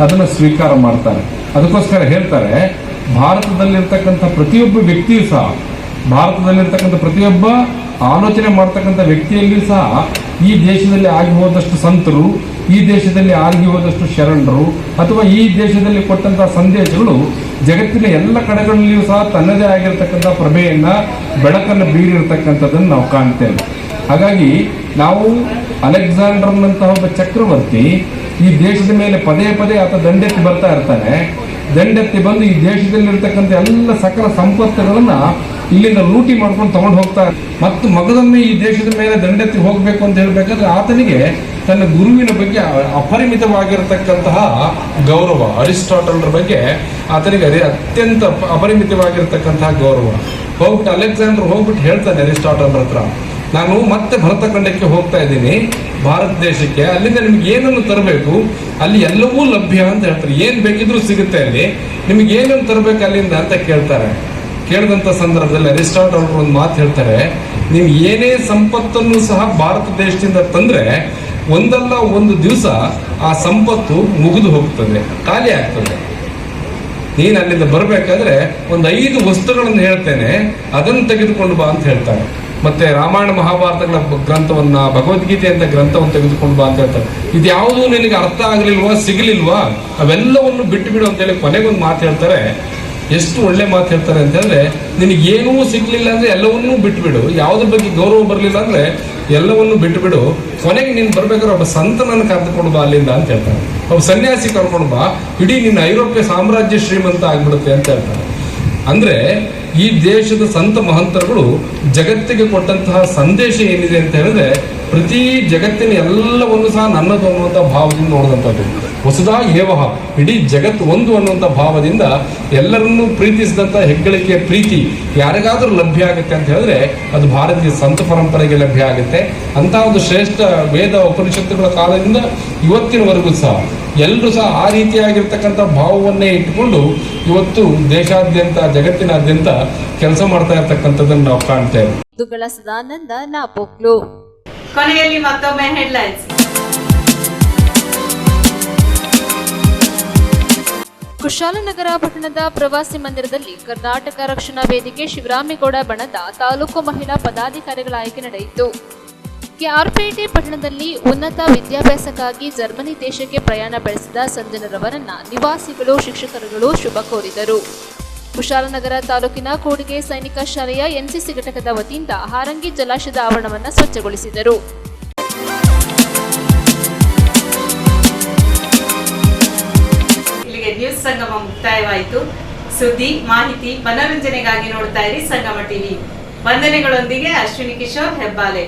ಅದನ್ನು ಸ್ವೀಕಾರ ಮಾಡ್ತಾರೆ. ಅದಕ್ಕೋಸ್ಕರ ಹೇಳ್ತಾರೆ, ಭಾರತದಲ್ಲಿರ್ತಕ್ಕಂಥ ಪ್ರತಿಯೊಬ್ಬ ವ್ಯಕ್ತಿಯೂ ಸಹ, ಭಾರತದಲ್ಲಿರ್ತಕ್ಕಂಥ ಪ್ರತಿಯೊಬ್ಬ ಆಲೋಚನೆ ಮಾಡ್ತಕ್ಕಂಥ ವ್ಯಕ್ತಿಯಲ್ಲಿಯೂ ಸಹ ಈ ದೇಶದಲ್ಲಿ ಆಗಿ ಹೋದಷ್ಟು ಸಂತರು, ಈ ದೇಶದಲ್ಲಿ ಆಗಿ ಹೋದಷ್ಟು ಶರಣರು, ಅಥವಾ ಈ ದೇಶದಲ್ಲಿ ಕೊಟ್ಟಂತಹ ಸಂದೇಶಗಳು ಜಗತ್ತಿನ ಎಲ್ಲ ಕಡೆಗಳಲ್ಲಿಯೂ ಸಹ ತನ್ನದೇ ಆಗಿರತಕ್ಕಂಥ ಪ್ರಭೆಯನ್ನ, ಬೆಳಕನ್ನು ಬೀರಿರ್ತಕ್ಕಂಥದ್ದನ್ನು ನಾವು ಕಾಣ್ತೇವೆ. ಹಾಗಾಗಿ ನಾವು ಅಲೆಕ್ಸಾಂಡರ್ನಂತಹ ಒಬ್ಬ ಚಕ್ರವರ್ತಿ ಈ ದೇಶದ ಮೇಲೆ ಪದೇ ಪದೇ ಆತ ದಂಡೆತ್ತಿ ಬರ್ತಾ ಇರ್ತಾನೆ. ದಂಡೆತ್ತಿ ಬಂದು ಈ ದೇಶದಲ್ಲಿರ್ತಕ್ಕಂಥ ಎಲ್ಲ ಸಕಲ ಸಂಪತ್ತುಗಳನ್ನ ಇಲ್ಲಿಂದ ಲೂಟಿ ಮಾಡ್ಕೊಂಡು ತಗೊಂಡು ಹೋಗ್ತಾರೆ. ಮತ್ತು ಮಗದೊಮ್ಮೆ ಈ ದೇಶದ ಮೇಲೆ ದಂಡೆತ್ತಿ ಹೋಗ್ಬೇಕು ಅಂತ ಹೇಳ್ಬೇಕಾದ್ರೆ ಆತನಿಗೆ ತನ್ನ ಗುರುವಿನ ಬಗ್ಗೆ ಅಪರಿಮಿತವಾಗಿರತಕ್ಕಂತಹ ಗೌರವ, ಅರಿಸ್ಟಾಟಲ್ರ ಬಗ್ಗೆ ಆತನಿಗೆ ಅತ್ಯಂತ ಅಪರಿಮಿತವಾಗಿರತಕ್ಕಂತಹ ಗೌರವ. ಹೋಗ್ಬಿಟ್ಟು ಅಲೆಕ್ಸಾಂಡರ್ ಹೋಗ್ಬಿಟ್ಟು ಹೇಳ್ತಾನೆ ಅರಿಸ್ಟಾಟಲ್ರ ಹತ್ರ, ನಾನು ಮತ್ತೆ ಭರತಖಂಡಕ್ಕೆ ಹೋಗ್ತಾ ಇದ್ದೀನಿ, ಭಾರತ ದೇಶಕ್ಕೆ, ಅಲ್ಲಿಂದ ನಿಮ್ಗೆ ಏನನ್ನು ತರಬೇಕು, ಅಲ್ಲಿ ಎಲ್ಲವೂ ಲಭ್ಯ ಅಂತ ಹೇಳ್ತಾರೆ, ಏನ್ ಬೇಕಿದ್ರೂ ಸಿಗುತ್ತೆ ಅಲ್ಲಿ, ನಿಮ್ಗೆ ಏನನ್ನು ತರಬೇಕು ಅಲ್ಲಿಂದ ಅಂತ ಕೇಳ್ತಾರೆ. ಕೇಳಿದಂಥ ಸಂದರ್ಭದಲ್ಲಿ ಅರಿಸ್ಟಾಟಲ್ ಒಂದು ಮಾತು ಹೇಳ್ತಾರೆ, ನೀವು ಏನೇ ಸಂಪತ್ತನ್ನು ಸಹ ಭಾರತ ದೇಶದಿಂದ ತಂದ್ರೆ ಒಂದಲ್ಲ ಒಂದು ದಿವಸ ಆ ಸಂಪತ್ತು ಮುಗಿದು ಹೋಗ್ತದೆ, ಖಾಲಿ ಆಗ್ತದೆ. ನೀನು ಅಲ್ಲಿಂದ ಬರಬೇಕಾದ್ರೆ ಒಂದು 5 ವಸ್ತುಗಳನ್ನು ಹೇಳ್ತೇನೆ, ಅದನ್ನು ತೆಗೆದುಕೊಂಡು ಬಾ ಅಂತ ಹೇಳ್ತಾರೆ. ಮತ್ತೆ ರಾಮಾಯಣ ಮಹಾಭಾರತಗಳ ಗ್ರಂಥವನ್ನ, ಭಗವದ್ಗೀತೆ ಅಂತ ಗ್ರಂಥವನ್ನು ತೆಗೆದುಕೊಂಡು ಬಾ ಅಂತ ಹೇಳ್ತಾರೆ. ಇದ್ಯಾವುದೂ ನಿನಗೆ ಅರ್ಥ ಆಗಲಿಲ್ವಾ, ಸಿಗಲಿಲ್ವಾ, ಅವೆಲ್ಲವನ್ನು ಬಿಟ್ಟು ಬಿಡು ಅಂತೇಳಿ ಕೊನೆಗೊಂದು ಮಾತು ಹೇಳ್ತಾರೆ. ಎಷ್ಟು ಒಳ್ಳೆ ಮಾತು ಹೇಳ್ತಾರೆ ಅಂತ ಹೇಳಿದ್ರೆ, ನಿನಗೇನೂ ಸಿಗ್ಲಿಲ್ಲ ಅಂದ್ರೆ ಎಲ್ಲವನ್ನೂ ಬಿಟ್ಬಿಡು, ಯಾವುದ್ರ ಬಗ್ಗೆ ಗೌರವ ಬರಲಿಲ್ಲ ಅಂದ್ರೆ ಎಲ್ಲವನ್ನೂ ಬಿಟ್ಟುಬಿಡು, ಕೊನೆಗೆ ನೀನು ಬರ್ಬೇಕಾದ್ರೆ ಒಬ್ಬ ಸಂತನನ್ನು ಕರೆದುಕೊಂಡು ಬಾ ಅಲ್ಲಿಂದ ಅಂತ ಹೇಳ್ತಾರೆ. ಒಬ್ಬ ಸನ್ಯಾಸಿ ಕರ್ಕೊಂಡು ಬಾ, ಇಡೀ ನಿನ್ನ ಐರೋಪ್ಯ ಸಾಮ್ರಾಜ್ಯ ಶ್ರೀಮಂತ ಆಗ್ಬಿಡುತ್ತೆ ಅಂತ ಹೇಳ್ತಾರೆ. ಅಂದ್ರೆ ಈ ದೇಶದ ಸಂತ ಮಹಂತರುಗಳು ಜಗತ್ತಿಗೆ ಕೊಟ್ಟಂತಹ ಸಂದೇಶ ಏನಿದೆ ಅಂತ ಹೇಳಿದ್ರೆ, ಪ್ರತಿ ಜಗತ್ತಿನ ಎಲ್ಲವನ್ನು ಸಹ ನನ್ನದು ಅನ್ನುವಂಥ ಭಾವದಿಂದ ನೋಡಿದಂಥದ್ದು. ಹೊಸದಾ ಏವಹ, ಇಡೀ ಜಗತ್ತು ಒಂದು ಅನ್ನುವಂಥ ಭಾವದಿಂದ ಎಲ್ಲರನ್ನೂ ಪ್ರೀತಿಸಿದಂಥ ಹೆಗ್ಗಳಿಕೆಯ ಪ್ರೀತಿ ಯಾರಿಗಾದ್ರೂ ಲಭ್ಯ ಆಗುತ್ತೆ ಅಂತ ಹೇಳಿದ್ರೆ ಅದು ಭಾರತೀಯ ಸಂತ ಪರಂಪರೆಗೆ ಲಭ್ಯ ಆಗುತ್ತೆ. ಅಂತ ಒಂದು ಶ್ರೇಷ್ಠ ವೇದ ಉಪನಿಷತ್ತುಗಳ ಕಾಲದಿಂದ ಇವತ್ತಿನವರೆಗೂ ಸಹ ಎಲ್ಲರೂ ಸಹ ಆ ರೀತಿಯಾಗಿರ್ತಕ್ಕಂಥ ಭಾವವನ್ನೇ ಇಟ್ಟುಕೊಂಡು ಇವತ್ತು ದೇಶಾದ್ಯಂತ, ಜಗತ್ತಿನಾದ್ಯಂತ ಕೆಲಸ ಮಾಡ್ತಾ ಇರ್ತಕ್ಕಂಥದ್ದನ್ನು ನಾವು ಕಾಣ್ತೇವೆ. ದುಗ್ಗಳ ಸದಾನಂದ ನಾಪೋಕ್ಲು. ಕೊನೆಯಲ್ಲಿ ಮತ್ತೊಮ್ಮೆ ಹೆಡ್ಲೈನ್ಸ್. ಕುಶಾಲನಗರ ಪಟ್ಟಣದ ಪ್ರವಾಸಿ ಮಂದಿರದಲ್ಲಿ ಕರ್ನಾಟಕ ರಕ್ಷಣಾ ವೇದಿಕೆ ಶಿವರಾಮೇಗೌಡ ಬಣದ ತಾಲೂಕು ಮಹಿಳಾ ಪದಾಧಿಕಾರಿಗಳ ಆಯ್ಕೆ ನಡೆಯಿತು. ಕೆಆರ್ಪೇಟೆ ಪಟ್ಟಣದಲ್ಲಿ ಉನ್ನತ ವಿದ್ಯಾಭ್ಯಾಸಕ್ಕಾಗಿ ಜರ್ಮನಿ ದೇಶಕ್ಕೆ ಪ್ರಯಾಣ ಬೆಳೆಸಿದ ಸಂಜನರವರನ್ನ ನಿವಾಸಿಗಳು, ಶಿಕ್ಷಕರುಗಳು ಶುಭ ಕೋರಿದರು. ಕುಶಾಲನಗರ ತಾಲೂಕಿನ ಕೂಡಿಗೆ ಸೈನಿಕ ಶಾಲೆಯ ಎನ್ಸಿಸಿ ಘಟಕದ ವತಿಯಿಂದ ಹಾರಂಗಿ ಜಲಾಶಯದ ಆವರಣವನ್ನು ಸ್ವಚ್ಛಗೊಳಿಸಿದರು. ಇಲ್ಲಿಗೆ ನ್ಯೂಸ್ ಸಂಗಮ ಮುಕ್ತಾಯವಾಯಿತು. ಸುದ್ದಿ, ಮಾಹಿತಿ, ಮನೋರಂಜನೆಗಾಗಿ ನೋಡ್ತಾ ಇರಿ ಸಂಗಮ ಟಿವಿ. ವಂದನೆಗಳೊಂದಿಗೆ ಅಶ್ವಿನಿ ಕಿಶೋರ್ ಹೆಬ್ಬಾಲೆ.